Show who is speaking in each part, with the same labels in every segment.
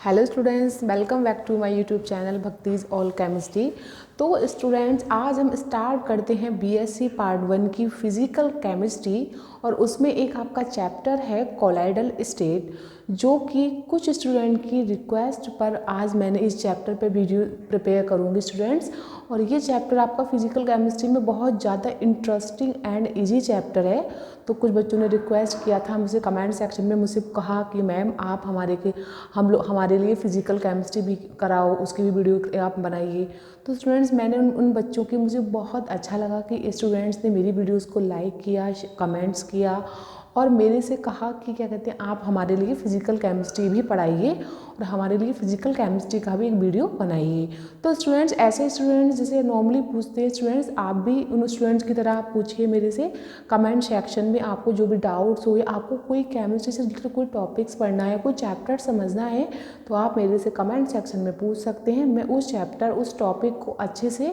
Speaker 1: Hello students, welcome back to my YouTube channel भक्तिज all chemistry. तो students, आज हम स्टार्ट करते हैं बीएससी पार्ट 1 की फिजिकल केमिस्ट्री और उसमें एक आपका चैप्टर है कोलाइडल स्टेट, जो कि कुछ स्टूडेंट की रिक्वेस्ट पर आज मैंने इस चैप्टर पे वीडियो प्रिपेयर करूँगी स्टूडेंट्स। और ये चैप्टर आपका फिजिकल केमिस्ट्री में बहुत ज़्यादा इंटरेस्टिंग एंड इजी चैप्टर है। तो कुछ बच्चों ने रिक्वेस्ट किया था मुझसे, कमेंट सेक्शन में मुझसे कहा कि मैम आप हमारे लिए फ़िज़िकल केमिस्ट्री भी कराओ, उसकी भी वीडियो आप बनाइए। तो स्टूडेंट्स, मैंने उन बच्चों की, मुझे बहुत अच्छा लगा कि स्टूडेंट्स ने मेरी वीडियोस को लाइक किया, कमेंट्स किया और मेरे से कहा कि क्या कहते हैं, आप हमारे लिए फ़िज़िकल केमिस्ट्री भी पढ़ाइए और हमारे लिए फ़िज़िकल केमिस्ट्री का भी एक वीडियो बनाइए। तो स्टूडेंट्स, ऐसे स्टूडेंट्स जैसे नॉर्मली पूछते हैं स्टूडेंट्स, आप भी उन स्टूडेंट्स की तरह पूछिए मेरे से कमेंट सेक्शन में। आपको जो भी डाउट्स हो या आपको कोई केमिस्ट्री से रिलेटेड कोई टॉपिक्स पढ़ना है, कोई चैप्टर समझना है, तो आप मेरे से कमेंट सेक्शन में पूछ सकते हैं। मैं उस चैप्टर, उस टॉपिक को अच्छे से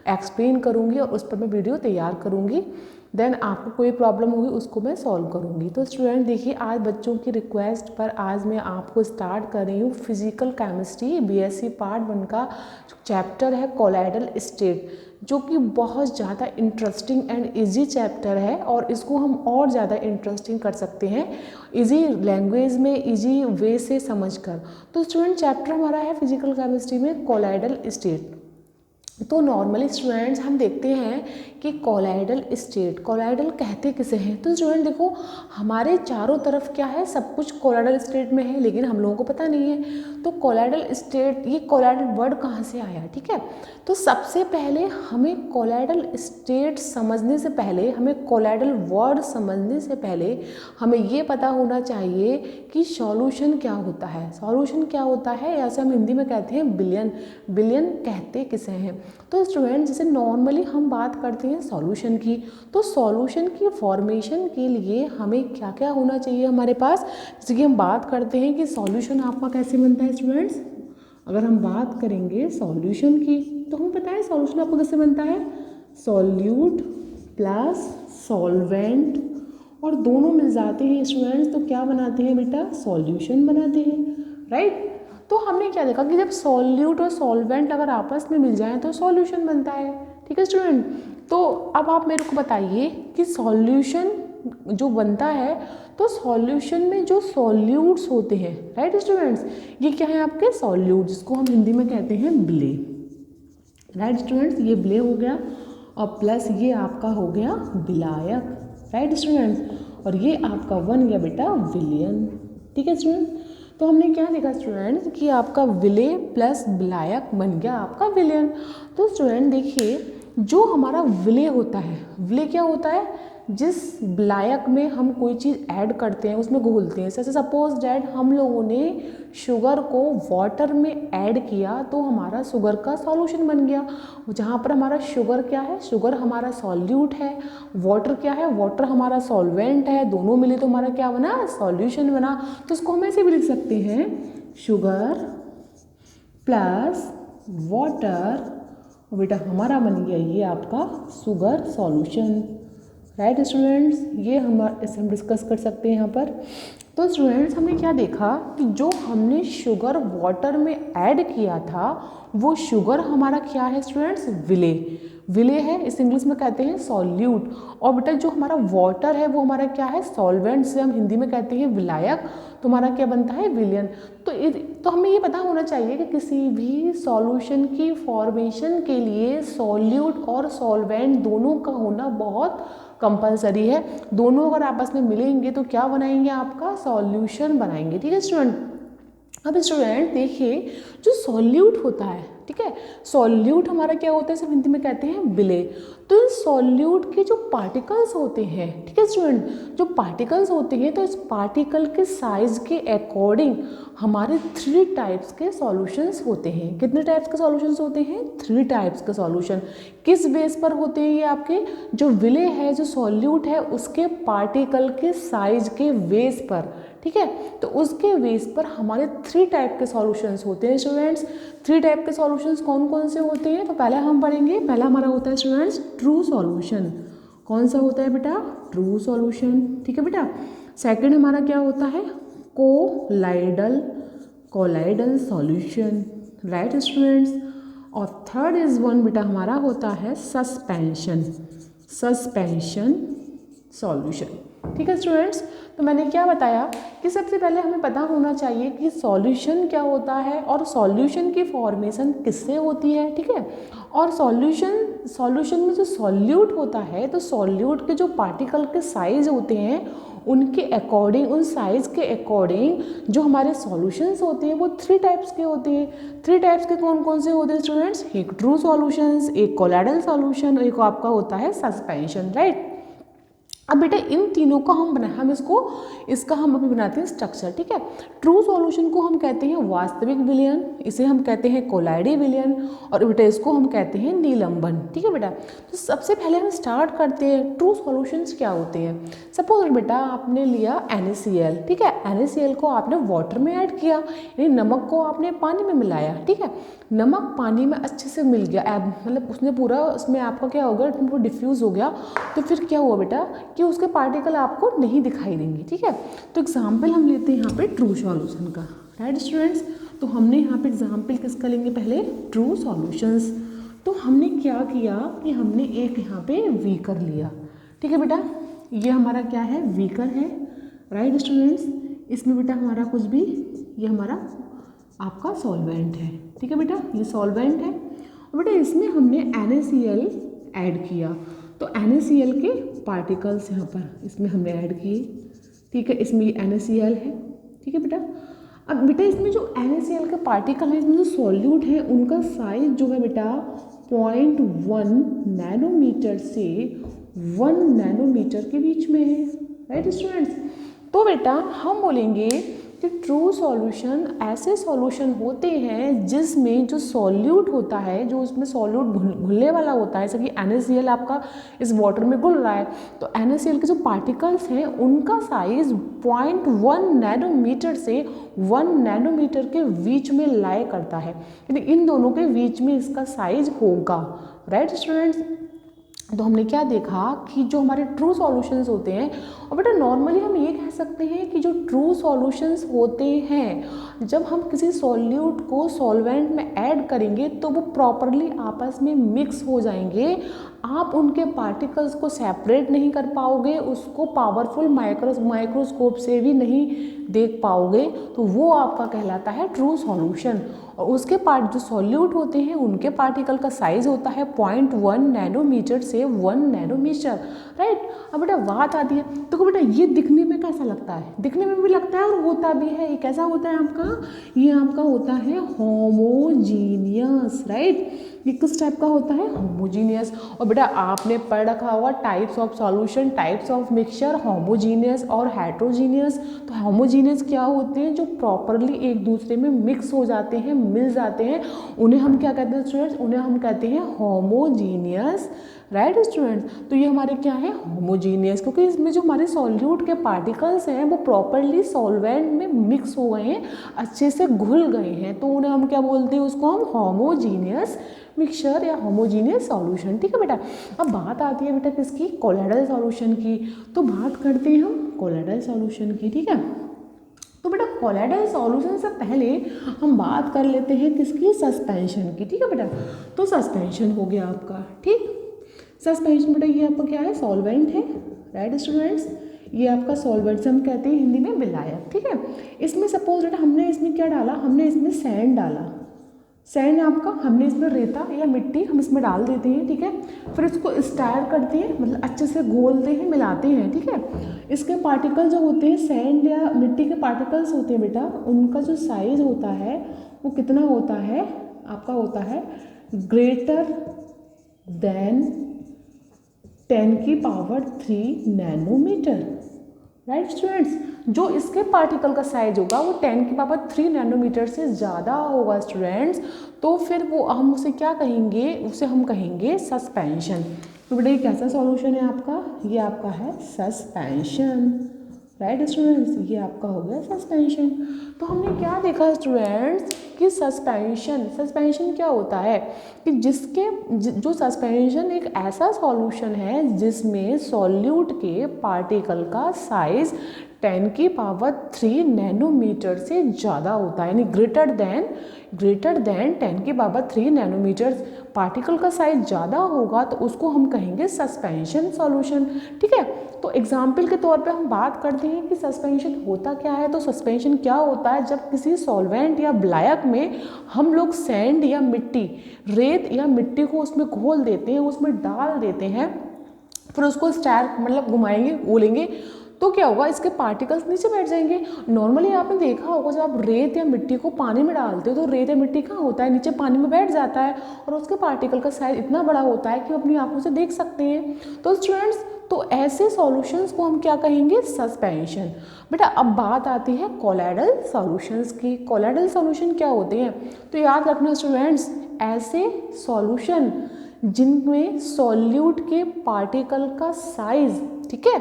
Speaker 1: एक्सप्लेन करूँगी और उस पर मैं वीडियो तैयार करूँगी। देन आपको कोई प्रॉब्लम होगी उसको मैं सॉल्व करूँगी। तो स्टूडेंट देखिए, आज बच्चों की रिक्वेस्ट पर आज मैं आपको स्टार्ट कर रही हूँ फिजिकल केमिस्ट्री बीएससी पार्ट 1 का चैप्टर है कोलाइडल स्टेट, जो कि बहुत ज़्यादा इंटरेस्टिंग एंड इजी चैप्टर है और इसको हम और ज़्यादा इंटरेस्टिंग कर सकते हैं इजी लैंग्वेज में, इजी वे से समझकर। तो स्टूडेंट, चैप्टर हमारा है फिजिकल केमिस्ट्री में कोलाइडल स्टेट। तो नॉर्मली स्टूडेंट्स हम देखते हैं कि कोलाइडल स्टेट, कोलाइडल कहते किसे हैं। तो स्टूडेंट देखो, हमारे चारों तरफ क्या है, सब कुछ कोलाइडल स्टेट में है, लेकिन हम लोगों को पता नहीं है। तो कोलाइडल स्टेट, ये कोलाइडल वर्ड कहाँ से आया, ठीक है। तो सबसे पहले हमें कोलाइडल स्टेट समझने से पहले, हमें कोलाइडल वर्ड समझने से पहले हमें ये पता होना चाहिए कि सॉल्यूशन क्या होता है। सॉल्यूशन क्या होता है, ऐसे हम हिंदी में कहते हैं विलयन। विलयन कहते किसे हैं। तो स्टूडेंट, जैसे नॉर्मली हम बात करते हैं सॉल्यूशन की, तो सॉल्यूशन की फॉर्मेशन के लिए हमें क्या क्या होना चाहिए हमारे पास। जैसे कि हम बात करते हैं कि सॉल्यूशन आपका कैसे बनता है स्टूडेंट्स। अगर हम बात करेंगे सॉल्यूशन की, तो हमें पता है सॉल्यूशन आपका कैसे बनता है, सॉल्यूट प्लस सॉल्वेंट, और दोनों मिल जाते हैं स्टूडेंट्स, तो क्या बनाते हैं बेटा, सॉल्यूशन बनाते हैं, राइट। तो हमने क्या देखा कि जब सॉल्यूट और सॉल्वेंट अगर आपस में मिल जाएं तो सॉल्यूशन बनता है, ठीक है स्टूडेंट। तो अब आप मेरे को बताइए कि सॉल्यूशन जो बनता है, तो सॉल्यूशन में जो सॉल्यूट्स होते हैं, राइट स्टूडेंट्स, ये क्या है आपके सॉल्यूट, जिसको हम हिंदी में कहते हैं ब्ले, राइट स्टूडेंट्स। ये ब्ले हो गया और प्लस ये आपका हो गया विलायक, राइट स्टूडेंट्स। और ये आपका बन गया बेटा विलयन, ठीक है स्टूडेंट। तो हमने क्या देखा स्टूडेंट्स कि आपका विलय प्लस विलायक बन गया आपका विलयन। तो स्टूडेंट देखिए, जो हमारा विलय होता है, विलय क्या होता है, जिस विलायक में हम कोई चीज़ ऐड करते हैं, उसमें घोलते हैं। जैसे सपोज डैट हम लोगों ने शुगर को वाटर में ऐड किया तो हमारा शुगर का सॉल्यूशन बन गया। जहाँ पर हमारा शुगर क्या है, शुगर हमारा सॉल्यूट है, वाटर क्या है, वाटर हमारा सॉल्वेंट है, दोनों मिले तो हमारा क्या बना, सॉल्यूशन बना। तो इसको हम ऐसे भी लिख सकते हैं, शुगर प्लस वाटर, बेटा हमारा बन गया ये आपका शुगर सॉल्यूशन, राइट स्टूडेंट्स। ये हम डिस्कस कर सकते हैं यहाँ पर। तो स्टूडेंट्स, हमने क्या देखा कि जो हमने शुगर वाटर में ऐड किया था, वो शुगर हमारा क्या है स्टूडेंट्स, विलय, विलय है, इस इंग्लिश में कहते हैं सॉल्यूट। और बेटा जो हमारा वाटर है वो हमारा क्या है, सॉल्वेंट, से हम हिंदी में कहते हैं विलायक, तो हमारा क्या बनता है, विलयन। तो हमें ये पता होना चाहिए कि किसी भी सॉल्यूशन की फॉर्मेशन के लिए सॉल्यूट और सॉल्वेंट दोनों का होना बहुत कंपलसरी है। दोनों अगर आपस में मिलेंगे तो क्या बनाएंगे, आपका सॉल्यूशन बनाएंगे, ठीक है स्टूडेंट। अब स्टूडेंट देखिए, जो सॉल्यूट होता है, ठीक है, सॉल्यूट हमारा क्या होता है, सब हिंदी में कहते हैं विलय। तो इस सॉल्यूट के जो पार्टिकल्स होते हैं, ठीक है स्टूडेंट, जो पार्टिकल्स होते हैं, तो इस पार्टिकल के साइज के अकॉर्डिंग हमारे 3 टाइप्स के सॉल्यूशंस होते हैं। कितने टाइप्स के सॉल्यूशंस होते हैं, 3 टाइप्स के सॉल्यूशन। किस बेस पर होते हैं ये आपके, जो विलय है, जो सॉल्यूट है, उसके पार्टिकल के साइज के बेस पर, ठीक है। तो उसके बेस पर हमारे 3 टाइप के सॉल्यूशंस होते हैं स्टूडेंट्स। 3 टाइप के सॉल्यूशंस कौन कौन से होते हैं, तो पहले हम पढ़ेंगे, पहला हमारा होता है स्टूडेंट्स ट्रू सॉल्यूशन। कौन सा होता है बेटा, ट्रू सॉल्यूशन, ठीक है बेटा। सेकंड हमारा क्या होता है, colloidal colloidal solution, right students. और थर्ड इज वन बेटा हमारा होता है सस्पेंशन, सस्पेंशन सॉल्यूशन। ठीक है स्टूडेंट्स, तो मैंने क्या बताया कि सबसे पहले हमें पता होना चाहिए कि सॉल्यूशन क्या होता है और सॉल्यूशन की फॉर्मेशन किससे होती है। ठीक है, और सॉल्यूशन में जो सॉल्यूट होता है तो सॉल्यूट के जो पार्टिकल के साइज होते हैं उनके अकॉर्डिंग, उन साइज़ के अकॉर्डिंग जो हमारे सॉल्यूशंस होते हैं वो 3 टाइप्स के होते हैं। 3 टाइप्स के कौन कौन से होते हैं स्टूडेंट्स? एक ट्रू सॉल्यूशंस, एक कोलाइडल सॉल्यूशन, एक आपका होता है सस्पेंशन, राइट। अब बेटा इन तीनों का इसका हम अभी बनाते हैं स्ट्रक्चर। ठीक है, ट्रू सॉल्यूशन को हम कहते हैं वास्तविक विलयन, इसे हम कहते हैं कोलाइडी विलयन, और बेटा इसको हम कहते हैं निलंबन। ठीक है बेटा, तो सबसे पहले हम स्टार्ट करते हैं ट्रू सॉल्यूशंस क्या होते हैं। सपोज बेटा आपने लिया NaCl, ठीक है, NaCl को आपने वाटर में ऐड किया, यानी नमक को आपने पानी में मिलाया। ठीक है, नमक पानी में अच्छे से मिल गया, मतलब उसने पूरा उसमें आपका क्या हो गया, वो डिफ्यूज़ हो गया। तो फिर क्या हुआ बेटा कि उसके पार्टिकल आपको नहीं दिखाई देंगे। ठीक है, तो एग्जाम्पल हम लेते हैं यहाँ पे ट्रू सॉल्यूशन का, राइट स्टूडेंट्स। तो हमने यहाँ पे एग्जाम्पल किसका लेंगे, पहले ट्रू सॉल्यूशंस। तो हमने क्या किया कि हमने एक यहाँ पे वीकर लिया। ठीक है बेटा, ये हमारा क्या है, वीकर है, राइट स्टूडेंट्स। इसमें बेटा हमारा कुछ भी, ये हमारा आपका सॉल्वेंट है। ठीक है बेटा, ये सॉल्वेंट है, और बेटा इसमें हमने NaCl ऐड किया। तो NaCl के पार्टिकल्स यहाँ पर इसमें हमने ऐड किए। ठीक है, इसमें ये NaCl है। ठीक है बेटा, अब बेटा इसमें जो NaCl के पार्टिकल है, इसमें जो सॉल्यूट है उनका साइज जो है बेटा 0.1 नैनोमीटर से 1 नैनोमीटर के बीच में है, राइट स्टूडेंट्स। तो बेटा हम बोलेंगे कि ट्रू सॉल्यूशन ऐसे सॉल्यूशन होते हैं जिसमें जो सॉल्यूट होता है, जो उसमें सॉल्यूट घुलने वाला होता है, जैसे कि NaCl आपका इस वाटर में घुल रहा है, तो NaCl के जो पार्टिकल्स हैं उनका साइज 0.1 नैनोमीटर से 1 नैनोमीटर के बीच में लाई करता है, यानी इन दोनों के बीच में इसका साइज होगा, राइट स्टूडेंट्स। तो हमने क्या देखा कि जो हमारे ट्रू सॉल्यूशंस होते हैं, और बेटा नॉर्मली हम ये कह सकते हैं कि जो ट्रू सॉल्यूशंस होते हैं, जब हम किसी सॉल्यूट को सॉल्वेंट में ऐड करेंगे तो वो प्रॉपरली आपस में मिक्स हो जाएंगे, आप उनके पार्टिकल्स को सेपरेट नहीं कर पाओगे, उसको पावरफुल माइक्रोस्कोप से भी नहीं देख पाओगे, तो वो आपका कहलाता है ट्रू सॉल्यूशन। और उसके जो सॉल्यूट होते हैं उनके पार्टिकल का साइज होता है 0.1 नैनोमीटर से 1 नैनोमीटर, राइट। अब बेटा बात आती है, तो बेटा ये दिखने में कैसा लगता है, दिखने में भी लगता है और होता भी है। ये कैसा होता है आपका, ये आपका होता है होमोजीनियस, राइट। ये किस टाइप का होता है, होमोजीनियस। और बेटा आपने पढ़ रखा होगा types of solution, types of mixture, homogeneous और हेट्रोजीनियस। तो होमोजीनियस क्या होते हैं, जो प्रॉपरली एक दूसरे में मिक्स हो जाते हैं, मिल जाते हैं, उन्हें हम क्या कहते हैं स्टूडेंट्स, उन्हें हम कहते हैं होमोजीनियस, राइट स्टूडेंट्स। तो ये हमारे क्या है, होमोजीनियस, क्योंकि इसमें जो हमारे सॉल्यूट के पार्टिकल्स हैं वो प्रॉपरली सॉल्वेंट में मिक्स हो गए हैं, अच्छे से घुल गए हैं, तो उन्हें हम क्या बोलते हैं, उसको हम होमोजीनियस मिक्सचर या होमोजीनियस सॉल्यूशन। ठीक है बेटा, अब बात आती है बेटा किसकी, कोलाइडल सॉल्यूशन की। तो बात करते हैं हम कोलाइडल सॉल्यूशन की। ठीक है, तो बेटा कोलाइडल सॉल्यूशन से पहले हम बात कर लेते हैं किसकी, सस्पेंशन की। ठीक है बेटा, तो सस्पेंशन हो गया आपका, ठीक। सस्पेंशन बेटा ये आपका क्या है, सॉल्वेंट है, राइट स्टूडेंट्स। ये आपका सॉल्वेंट से हम कहते हैं हिंदी में विलायक। ठीक है, इसमें सपोज बेटा हमने इसमें क्या डाला, हमने इसमें सैंड डाला, सैंड आपका, हमने इसमें रेता या मिट्टी हम इसमें डाल देते हैं। ठीक है, फिर इसको स्टायर करते हैं, मतलब अच्छे से घोलते हैं, मिलाते हैं। ठीक है, इसके पार्टिकल जो होते हैं, सैंड या मिट्टी के पार्टिकल्स होते हैं बेटा, उनका जो साइज होता है वो कितना होता है, आपका होता है greater than 10⁻³ nanometre, right students. जो इसके पार्टिकल का साइज होगा वो 10⁻³ नैनोमीटर से ज़्यादा होगा स्टूडेंट्स, तो फिर वो हम उसे क्या कहेंगे, उसे हम कहेंगे सस्पेंशन। तो बेटा ये कैसा सॉल्यूशन है आपका, ये आपका है सस्पेंशन, राइट स्टूडेंट्स, ये आपका हो गया सस्पेंशन। तो हमने क्या देखा स्टूडेंट्स कि सस्पेंशन क्या होता है कि जो सस्पेंशन एक ऐसा सॉल्यूशन है जिसमें सॉल्यूट के पार्टिकल का साइज 10 की पावर 3 नैनोमीटर से ज़्यादा होता है, यानी ग्रेटर देन 10 की पावर 3 नैनोमीटर पार्टिकल का साइज ज़्यादा होगा तो उसको हम कहेंगे सस्पेंशन सॉल्यूशन। ठीक है, तो एग्जाम्पल के तौर पे हम बात करते हैं कि सस्पेंशन होता क्या है। तो सस्पेंशन क्या होता है, जब किसी सॉल्वेंट या ब्लायक में हम लोग सैंड या मिट्टी, रेत या मिट्टी को उसमें घोल देते हैं, उसमें डाल देते हैं, फिर उसको स्टार मतलब घुमाएंगे, गोलेंगे, तो क्या होगा, इसके पार्टिकल्स नीचे बैठ जाएंगे। नॉर्मली आपने देखा होगा जब आप रेत या मिट्टी को पानी में डालते हो तो रेत या मिट्टी कहाँ होता है, नीचे पानी में बैठ जाता है और उसके पार्टिकल का साइज इतना बड़ा होता है कि अपनी आंखों से देख सकते हैं। तो स्टूडेंट्स, तो ऐसे सॉल्यूशंस को हम क्या कहेंगे, सस्पेंशन। बेटा अब बात आती है कोलाइडल सॉल्यूशंस की। कोलाइडल सॉल्यूशन क्या होते हैं, तो याद रखना स्टूडेंट्स, ऐसे सॉल्यूशन जिनमें सॉल्यूट के पार्टिकल का साइज, ठीक है,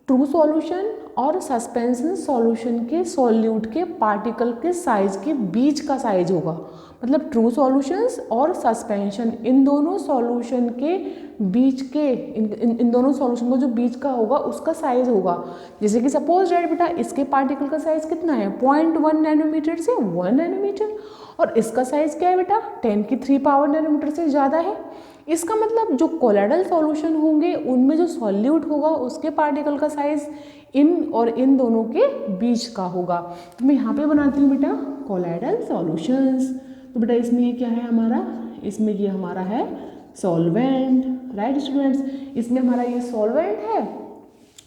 Speaker 1: ट्रू सॉल्यूशन और सस्पेंशन सॉल्यूशन के सॉल्यूट के पार्टिकल के साइज के बीच का साइज होगा। मतलब ट्रू सॉल्यूशंस और सस्पेंशन, इन दोनों सॉल्यूशन के बीच के इन दोनों सॉल्यूशन का जो बीच का होगा उसका साइज होगा। जैसे कि सपोज दैट बेटा इसके पार्टिकल का साइज कितना है, 0.1 नैनोमीटर से 1 नैनोमीटर, और इसका साइज क्या है बेटा, 10 की 3 पावर नैनोमीटर से ज़्यादा है। इसका मतलब जो कोलाइडल सॉल्यूशन होंगे उनमें जो सॉल्यूट होगा उसके पार्टिकल का साइज इन और इन दोनों के बीच का होगा। तो मैं यहाँ पे बनाती हूँ बेटा कोलाइडल सॉल्यूशंस। तो बेटा इसमें ये क्या है हमारा, इसमें ये हमारा है सॉल्वेंट, राइट स्टूडेंट्स, इसमें हमारा ये सॉल्वेंट है।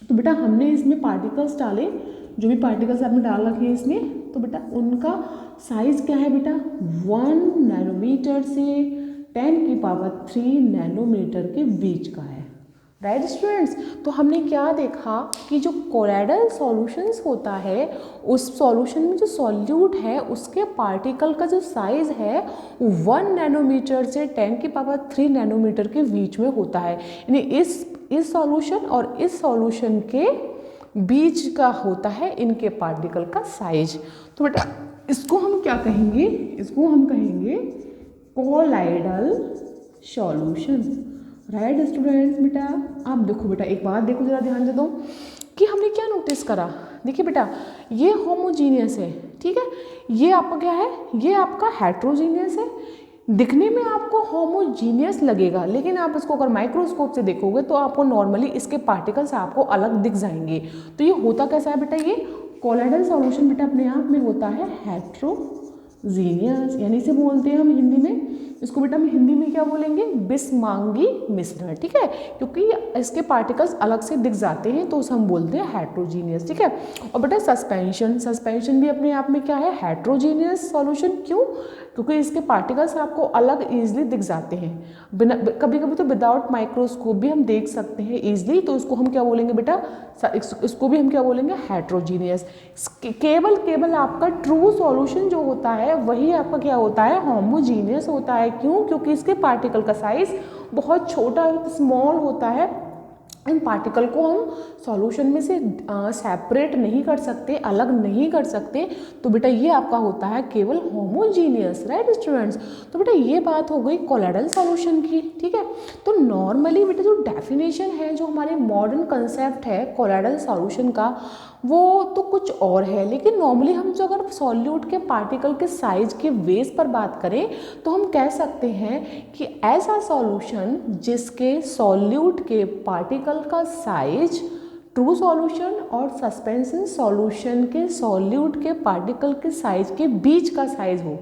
Speaker 1: तो बेटा हमने इसमें पार्टिकल्स डाले, जो भी पार्टिकल्स आपने डाल रखे हैं इसमें, तो बेटा उनका साइज क्या है बेटा, 1 नैनोमीटर से 10 की पावर 3 नैनोमीटर के बीच का है, राइट स्टूडेंट्स। तो हमने क्या देखा कि जो कोलाइडल सॉल्यूशंस होता है उस सॉल्यूशन में जो सॉल्यूट है उसके पार्टिकल का जो साइज है 1 नैनोमीटर से 10 की पावर 3 नैनोमीटर के बीच में होता है, यानी इस सॉल्यूशन और इस सॉल्यूशन के बीच का होता है इनके पार्टिकल का साइज। तो बेटा इसको हम क्या कहेंगे, इसको हम कहेंगे कोलाइडल सॉल्यूशन, राइट स्टूडेंट्स। बेटा आप देखो, बेटा एक बात देखो जरा ध्यान से दो कि हमने क्या नोटिस करा। देखिए बेटा ये होमोजीनियस है, ठीक है, ये आपका क्या है, ये आपका हेट्रोजीनियस है। दिखने में आपको होमोजीनियस लगेगा लेकिन आप इसको अगर माइक्रोस्कोप से देखोगे तो आपको नॉर्मली इसके पार्टिकल्स आपको अलग दिख जाएंगे। तो ये होता कैसा है बेटा, ये कोलाइडल सॉल्यूशन बेटा अपने आप में होता है हेट्रोजीनियस, यानी इसे बोलते हैं हम हिंदी में, इसको बेटा हम हिंदी में क्या बोलेंगे, बिस्मांगी मिश्रण, ठीक है, क्योंकि इसके पार्टिकल्स अलग से दिख जाते हैं तो उसे हम बोलते हैं हेट्रोजीनियस, ठीक है। और बेटा सस्पेंशन भी अपने आप में क्या है, हेट्रोजीनियस सॉल्यूशन। क्यों, क्योंकि इसके पार्टिकल्स आपको अलग ईजिली दिख जाते हैं, बिना कभी कभी तो विदाउट माइक्रोस्कोप भी हम देख सकते हैं ईजिली, तो इसको हम क्या बोलेंगे बेटा, इसको भी हम क्या बोलेंगे, हेट्रोजीनियस। केवल आपका ट्रू सॉल्यूशन जो होता है वही आपका क्या होता है, होमोजीनियस होता है। क्यों, क्योंकि इसके पार्टिकल का साइज बहुत छोटा, स्मॉल होता है। इन पार्टिकल को हम सॉल्यूशन में से सेपरेट नहीं कर सकते, अलग नहीं कर सकते, तो बेटा ये आपका होता है केवल होमोजीनियस, राइट स्टूडेंट्स। तो बेटा ये बात हो गई कोलाइडल सॉल्यूशन की, ठीक है। तो नॉर्मली बेटा जो डेफिनेशन है, जो हमारे मॉडर्न कंसेप्ट है कोलाइडल सॉल्यूशन का, वो तो कुछ और है, लेकिन नॉर्मली हम जो अगर सॉल्यूट के पार्टिकल के साइज के बेस पर बात करें तो हम कह सकते हैं कि ऐसा सॉल्यूशन जिसके सॉल्यूट के पार्टिकल का साइज ट्रू सॉल्यूशन और सस्पेंशन सॉल्यूशन के सॉल्यूट के पार्टिकल के साइज के बीच का साइज हो,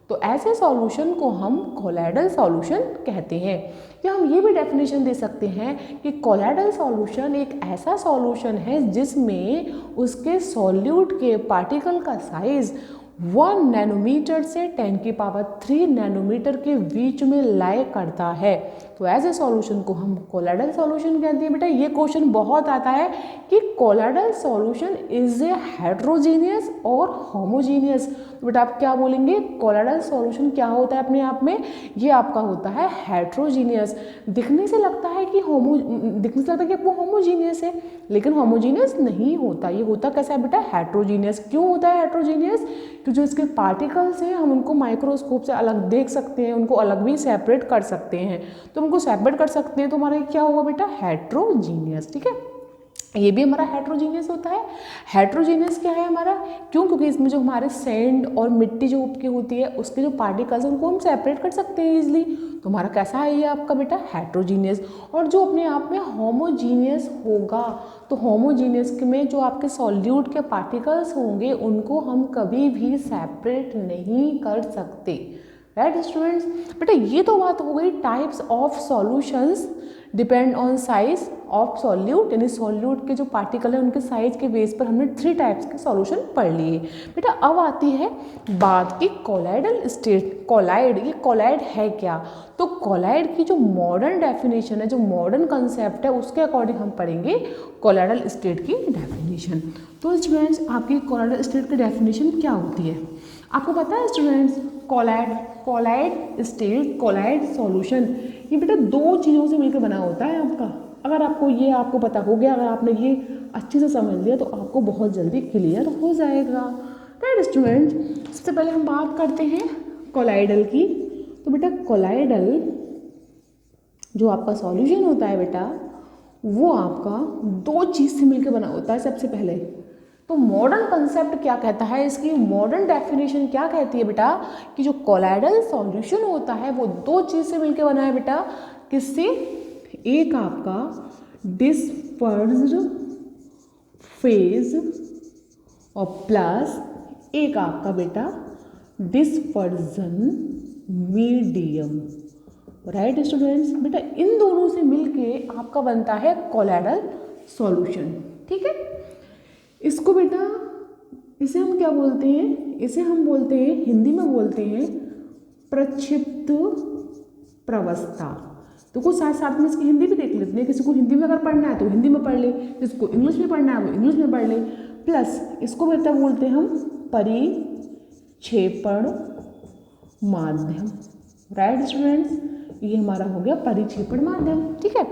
Speaker 1: तो ऐसे सॉल्यूशन को हम कोलाइडल सॉल्यूशन कहते हैं। या हम ये भी डेफिनेशन दे सकते हैं कि कोलाइडल सॉल्यूशन एक ऐसा सॉल्यूशन है जिसमें उसके सॉल्यूट के पार्टिकल का साइज 1 नैनोमीटर से 10 की पावर 3 नैनोमीटर के बीच में लाए करता है, तो ऐसे सॉल्यूशन को हम कोलाइडल सॉल्यूशन कहते हैं। बेटा ये क्वेश्चन बहुत आता है कि colloidal solution is a heterogeneous और होमोजीनियस, तो बेटा आप क्या बोलेंगे, कोलाइडल सॉल्यूशन क्या होता है अपने आप में, ये आपका होता है हेट्रोजीनियस। दिखने से लगता है कि वो होमोजीनियस है, लेकिन होमोजीनियस नहीं होता। ये होता कैसा है बेटा, हेट्रोजीनियस। क्यों होता है हेट्रोजीनियस, कि जो इसके पार्टिकल्स हैं हम उनको माइक्रोस्कोप से अलग देख सकते हैं, उनको अलग भी सेपरेट कर सकते हैं, तो उनको सेपरेट कर सकते हैं तो हमारा क्या होगा बेटा, हेट्रोजीनियस, ठीक है। ये भी हमारा हेट्रोजीनियस होता है। हेट्रोजीनियस क्या है हमारा, क्यों, क्योंकि इसमें जो हमारे सैंड और मिट्टी जो की होती है उसके जो पार्टिकल्स हैं उनको हम सेपरेट कर सकते हैं इजीली। तो हमारा कैसा है ये आपका बेटा हेट्रोजीनियस। और जो अपने आप में होमोजीनियस होगा, तो होमोजीनियस में जो आपके सॉल्यूट के पार्टिकल्स होंगे उनको हम कभी भी सेपरेट नहीं कर सकते, राइट स्टूडेंट्स। बेटा ये तो बात हो गई types of solutions depend on size of solute, यानी सॉल्यूट के जो पार्टिकल है उनके साइज के बेस पर हमने 3 टाइप्स के सॉल्यूशन पढ़ लिए। बेटा अब आती है बात की कोलाइडल स्टेट। कोलाइड, ये कोलाइड है क्या, तो कोलाइड की जो मॉडर्न डेफिनेशन है, जो मॉडर्न कंसेप्ट है, उसके अकॉर्डिंग हम पढ़ेंगे कोलाइडल स्टेट की डेफिनेशन। तो स्टूडेंट्स आपकी कोलाइडल स्टेट की डेफिनेशन क्या होती है, आपको पता है students. Colloid state, colloid solution, ये बेटा 2 चीज़ों से मिलकर बना होता है आपका। अगर आपको पता हो गया, अगर आपने ये अच्छे से समझ लिया तो आपको बहुत जल्दी क्लियर हो जाएगा, राइट स्टूडेंट। सबसे पहले हम बात करते हैं कोलाइडल की। तो बेटा कोलाइडल जो आपका सॉल्यूशन होता है बेटा, वो आपका 2 चीज़ से मिलकर बना होता है सबसे पहले। तो मॉडर्न कंसेप्ट क्या कहता है, इसकी मॉडर्न डेफिनेशन क्या कहती है बेटा, कि जो कोलाइडल सॉल्यूशन होता है वो 2 चीज़ से मिलकर बना है बेटा। किससे, एक आपका डिस्पर्स्ड फेज और प्लस एक आपका बेटा डिस्पर्जन मीडियम, राइट स्टूडेंट्स। बेटा इन दोनों से मिलके आपका बनता है कोलाइडल सॉल्यूशन, ठीक है। इसको बेटा, इसे हम क्या बोलते हैं, इसे हम बोलते हैं, हिंदी में बोलते हैं प्रक्षिप्त प्रवस्था। तो कुछ साथ साथ में इसकी हिंदी भी देख लेते हैं, किसी को हिंदी में अगर पढ़ना है तो हिंदी में पढ़ ले, किसी को इंग्लिश में पढ़ना है वो इंग्लिश में पढ़ ले। प्लस इसको बेटा बोलते हैं हम परिक्षेपण माध्यम, राइट स्टूडेंट्स। ये हमारा हो गया परिक्षेपण माध्यम, ठीक है।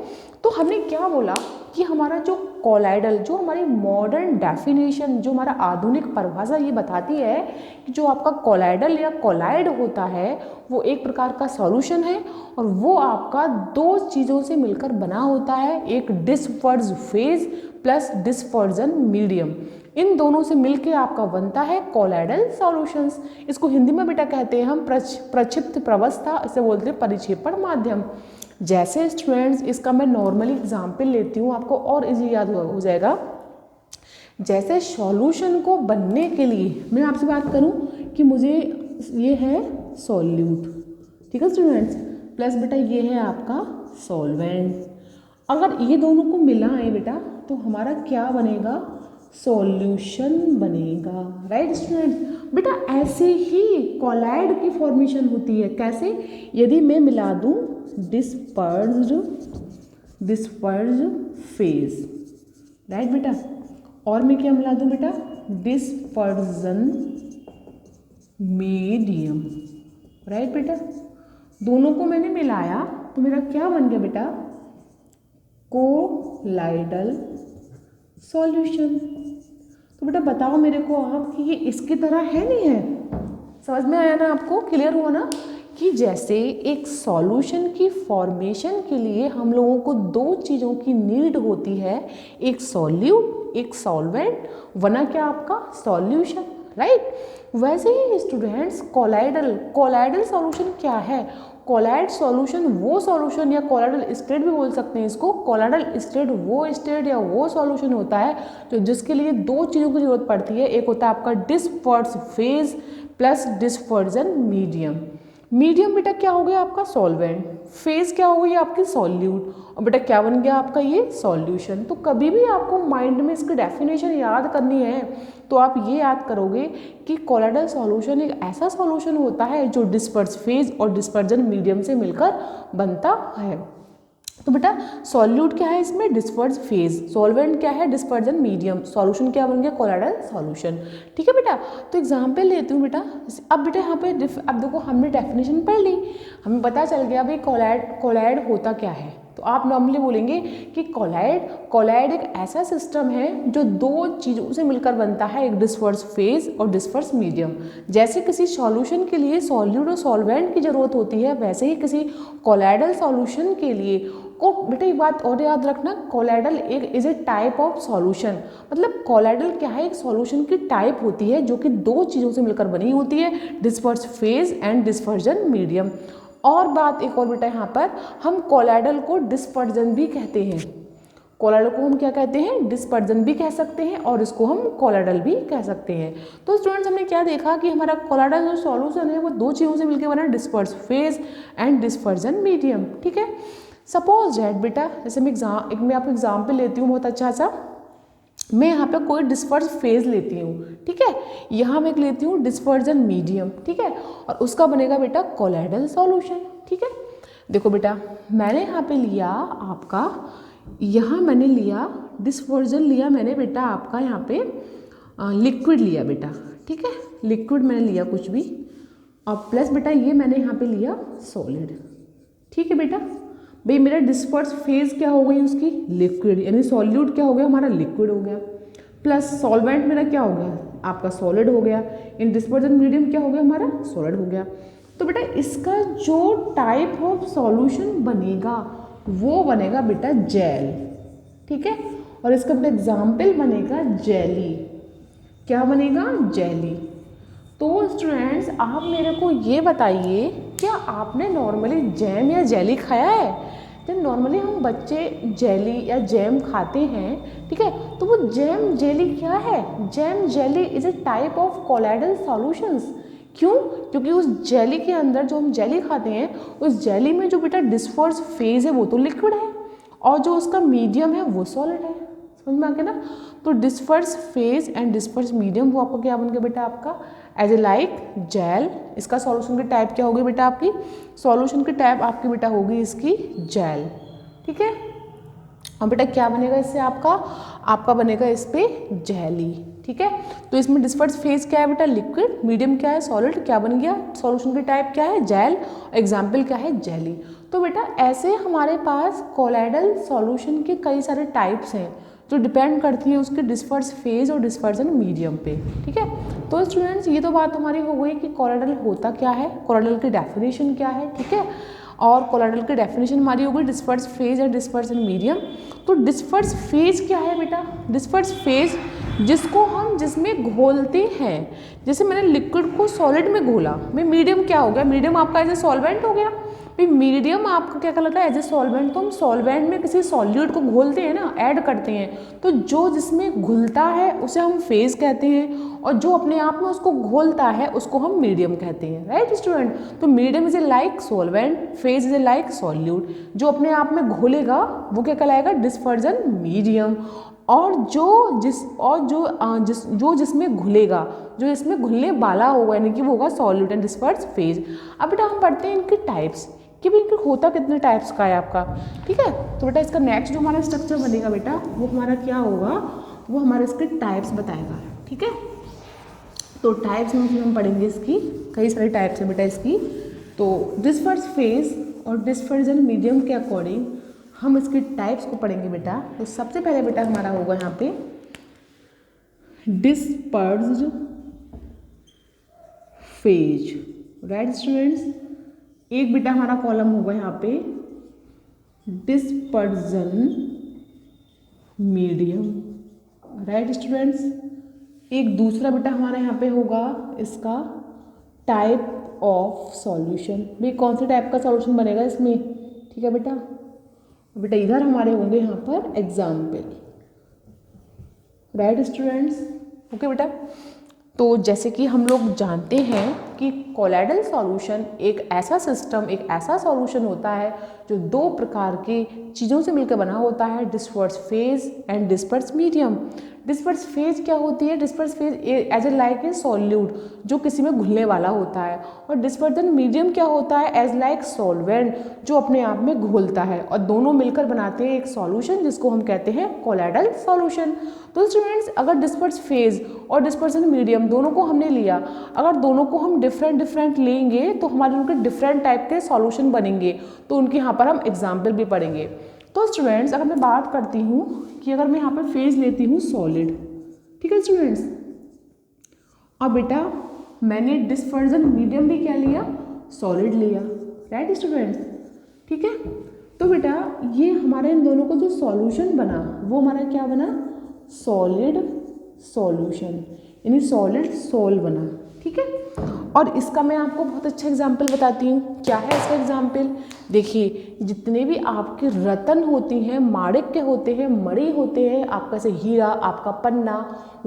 Speaker 1: तो हमने क्या बोला कि हमारा जो कोलाइडल, जो हमारी मॉडर्न डेफिनेशन, जो हमारा आधुनिक परिभाषा ये बताती है कि जो आपका कोलाइडल या कोलाइड होता है वो एक प्रकार का सॉल्यूशन है और वो आपका 2 चीज़ों से मिलकर बना होता है, एक disperse phase plus dispersion medium. इन दोनों से मिलके आपका बनता है कोलाइडल सॉल्यूशंस। इसको हिंदी में बेटा कहते हैं हम प्रक्षिप्त प्रवस्था, इसे बोलते हैं परिक्षेपण माध्यम। जैसे स्टूडेंट्स इसका मैं नॉर्मली एग्जाम्पल लेती हूँ, आपको और इजी याद हो जाएगा। जैसे सॉल्यूशन को बनने के लिए मैं आपसे बात करूँ कि मुझे ये है सॉल्यूट, ठीक है स्टूडेंट्स, प्लस बेटा ये है आपका सॉल्वेंट। अगर ये दोनों को मिलाएं बेटा तो हमारा क्या बनेगा, सॉल्यूशन बनेगा, राइट स्टूडेंट। बेटा ऐसे ही कोलाइड की फॉर्मेशन होती है, कैसे, यदि मैं मिला दूं डिस्पर्स्ड फेज, राइट बेटा, और मैं क्या मिला दूं बेटा, डिस्पर्जन मीडियम, राइट बेटा। दोनों को मैंने मिलाया तो मेरा क्या बन गया बेटा, कोलाइडल सॉल्यूशन। तो बेटा बताओ मेरे को आप कि ये इसकी तरह है नहीं है, समझ में आया ना, आपको क्लियर हुआ ना, कि जैसे एक सॉल्यूशन की फॉर्मेशन के लिए हम लोगों को 2 चीज़ों की नीड होती है, एक सॉल्यूट एक सॉल्वेंट, वरना क्या आपका सॉल्यूशन, राइट। वैसे ही स्टूडेंट्स कोलाइडल सॉल्यूशन क्या है, कोलाइड सॉल्यूशन वो सॉल्यूशन या कोलाइडल स्टेट भी बोल सकते हैं इसको। कोलाइडल स्टेट वो स्टेट या वो सॉल्यूशन होता है जो जिसके लिए 2 चीज़ों की जरूरत पड़ती है, एक होता है आपका disperse phase plus dispersion medium. Medium बेटा क्या हो गया आपका सॉल्वेंट, फेज क्या हो गई आपकी सॉल्यूट, और बेटा क्या बन गया आपका ये सॉल्यूशन। तो कभी भी आपको माइंड में इसकी डेफिनेशन याद करनी है तो आप ये याद करोगे कि कोलाइडल सॉल्यूशन एक ऐसा सॉल्यूशन होता है जो डिस्पर्स फेज और डिस्पर्जन मीडियम से मिलकर बनता है। तो बेटा सॉल्यूट क्या है इसमें, डिस्पर्स फेज, सॉल्वेंट क्या है, डिस्पर्जन मीडियम, सॉल्यूशन क्या बन गया, कोलाइडल सॉल्यूशन, ठीक है बेटा। तो एग्जांपल लेती हूँ बेटा। अब बेटा यहाँ पे अब देखो हमने डेफिनेशन पढ़ ली, हमें पता चल गया भाई कोलाइड होता क्या है। तो आप नॉर्मली बोलेंगे कि कोलाइड एक ऐसा सिस्टम है जो 2 चीज़ों से मिलकर बनता है, एक डिस्पर्स फेज और डिस्पर्स मीडियम। जैसे किसी सॉल्यूशन के लिए सॉल्यूट और सॉल्वेंट की जरूरत होती है, वैसे ही किसी कोलाइडल सॉल्यूशन के लिए और बेटा एक बात और याद रखना, कोलाइडल एक is a type of solution, मतलब कोलाइडल क्या है, एक सॉल्यूशन की टाइप होती है जो कि दो चीज़ों से मिलकर बनी होती है, disperse phase and dispersion medium. और बात एक और बेटा यहाँ पर, हम कोलाइडल को डिस्पर्जन भी कहते हैं, कोलाइडल को हम क्या कहते हैं, डिस्पर्जन भी कह सकते हैं और इसको हम कोलाइडल भी कह सकते हैं। तो स्टूडेंट्स हमने क्या देखा कि हमारा कोलाइडल जो सॉल्यूशन है वो दो चीज़ों से मिलकर बना है, disperse phase and dispersion medium. ठीक है, सपोज दैट बेटा, जैसे मैं आपको एग्जाम्पल लेती हूँ बहुत अच्छा सा, मैं यहाँ पे कोई डिस्पर्स फेज लेती हूँ, ठीक है, यहाँ मैं लेती हूँ डिस्पर्जन मीडियम, ठीक है, और उसका बनेगा बेटा कोलाइडल सॉल्यूशन। ठीक है, देखो बेटा मैंने यहाँ पे लिया आपका, यहाँ मैंने लिया डिस्पर्जन, लिया मैंने बेटा आपका यहाँ पे लिक्विड लिया बेटा, ठीक है, लिक्विड मैंने लिया कुछ भी, और प्लस बेटा ये मैंने यहाँ पे लिया सॉलिड। ठीक है बेटा, भाई मेरा डिस्पर्स फेज क्या हो गई उसकी, लिक्विड, यानी सॉल्यूट क्या हो गया हमारा, लिक्विड हो गया, प्लस सॉल्वेंट मेरा क्या हो गया, आपका सॉलिड हो गया, इन डिस्पर्जन मीडियम क्या हो गया हमारा, सॉलिड हो गया। तो बेटा इसका जो टाइप ऑफ सॉल्यूशन बनेगा वो बनेगा बेटा जेल। ठीक है, और इसका बेटा एग्जाम्पल बनेगा जेली। क्या बनेगा, जेली। तो स्टूडेंट्स आप मेरे को ये बताइए, क्या आपने नॉर्मली जैम या जेली खाया है? जब नॉर्मली हम बच्चे जेली या जैम खाते हैं, ठीक है, तो वो जैम जेली क्या है, jam jelly is a type of colloidal solutions. क्यों? क्योंकि उस जेली के अंदर जो हम जेली खाते हैं, उस जेली में जो बेटा डिस्पर्स फेज है वो तो लिक्विड है, और जो उसका मीडियम है वो सॉलिड है। समझ में आ गया ना? तो disperse phase and disperse medium वो आपका क्या बन गया बेटा, आपका एज ए लाइक जेल। इसका सॉल्यूशन की टाइप क्या होगी बेटा, आपकी सॉल्यूशन की टाइप आपकी बेटा होगी इसकी जेल। ठीक है, और बेटा क्या बनेगा इससे, आपका बनेगा इस पे जेली। ठीक है, तो इसमें डिस्पर्स फेज क्या है बेटा, लिक्विड, मीडियम क्या है, सॉलिड, क्या बन गया, सॉल्यूशन की टाइप क्या है, जेल, एग्जाम्पल क्या है, जेली। तो बेटा ऐसे हमारे पास कोलाइडल सॉल्यूशन के कई सारे टाइप्स हैं जो डिपेंड करती है उसके डिस्पर्स फेज और डिस्पर्जन मीडियम पे। ठीक है, तो स्टूडेंट्स ये तो बात हमारी हो गई कि कोलाइडल होता क्या है, कोलाइडल की डेफिनेशन क्या है। ठीक है, और कोलाइडल की डेफिनेशन हमारी हो गई disperse phase and dispersion medium. तो डिस्पर्स फेज क्या है बेटा, डिस्पर्स फेज जिसमें घोलते हैं, जैसे मैंने लिक्विड को सॉलिड में घोला, मैं मीडियम क्या हो गया, मीडियम आपका एज ए सॉल्वेंट हो गया। भाई मीडियम आपका क्या कहलाता है, एज ए सॉल्वेंट। तो हम सॉल्वेंट में किसी सॉल्यूट को घोलते हैं ना, ऐड करते हैं, तो जो जिसमें घुलता है उसे हम फेज कहते हैं, और जो अपने आप में उसको घोलता है उसको हम मीडियम कहते हैं। राइट स्टूडेंट, तो medium is a like solvent, phase is a like solute. जो अपने आप में घुलेगा वो क्या कहलाएगा, डिस्पर्जन मीडियम। और जिसमें घुलेगा, जो इसमें घुलने वाला होगा, यानी कि वो होगा सॉल्यूट एंड डिस्पर्स फेज। अब बेटा हम पढ़ते हैं इनके टाइप्स कि भाई इनके होता कितने टाइप्स का है आपका। ठीक है, तो बेटा इसका नेक्स्ट जो हमारा स्ट्रक्चर बनेगा बेटा वो हमारा क्या होगा, वो हमारे इसके टाइप्स बताएगा। ठीक है, तो टाइप्स में हम पढ़ेंगे इसकी, कई सारे टाइप्स है बेटा इसकी। तो डिस्पर्स फेज और डिस्पर्जन मीडियम के अकॉर्डिंग हम इसके टाइप्स को पढ़ेंगे बेटा। तो सबसे पहले बेटा हमारा होगा यहाँ पे डिस्पर्स्ड फेज। राइट स्टूडेंट्स, एक बेटा हमारा कॉलम होगा यहाँ पे डिस्पर्जन मीडियम। राइट स्टूडेंट्स, एक दूसरा बेटा हमारा यहाँ पे होगा इसका टाइप ऑफ सॉल्यूशन। भाई कौन से टाइप का सॉल्यूशन बनेगा इसमें, ठीक है बेटा, बेटा इधर हमारे होंगे यहाँ पर एग्जाम्पल। राइट स्टूडेंट्स, ओके बेटा। तो जैसे कि हम लोग जानते हैं कि कोलाइडल सॉल्यूशन एक ऐसा सिस्टम, एक ऐसा सॉल्यूशन होता है जो दो प्रकार की चीज़ों से मिलकर बना होता है, disperse phase and disperse medium. Disperse phase क्या होती है, disperse phase as a like a solute जो किसी में घुलने वाला होता है, और डिस्पर्जन मीडियम क्या होता है, एज लाइक सॉल्वेंट जो अपने आप में घुलता है, और दोनों मिलकर बनाते हैं एक सॉल्यूशन जिसको हम कहते हैं कोलाइडल सॉल्यूशन। तो स्टूडेंट्स अगर डिस्पर्स फेज और डिस्पर्सन मीडियम दोनों को हमने लिया, अगर दोनों को हम डिफरेंट लेंगे तो हमारे उनके डिफरेंट टाइप के सॉल्यूशन बनेंगे। तो उनके यहाँ पर हम एग्जाम्पल भी पढ़ेंगे। तो स्टूडेंट्स अगर मैं बात करती हूँ कि अगर मैं यहाँ पर फेज लेती हूँ सॉलिड, ठीक है स्टूडेंट्स, और बेटा मैंने डिस्पर्जन मीडियम भी क्या लिया, सॉलिड लिया। राइट स्टूडेंट्स, ठीक है, तो बेटा ये हमारे इन दोनों को जो सॉल्यूशन बना वो हमारा क्या बना, सॉलिड सॉल्यूशन, यानी सॉलिड सोल बना। ठीक है, और इसका मैं आपको बहुत अच्छा एग्जाम्पल बताती हूँ। क्या है इसका एग्जाम्पल, देखिए जितने भी आपके रत्न होती हैं, माणिक्य होते हैं, मणि होते हैं, आपका से हीरा, आपका पन्ना,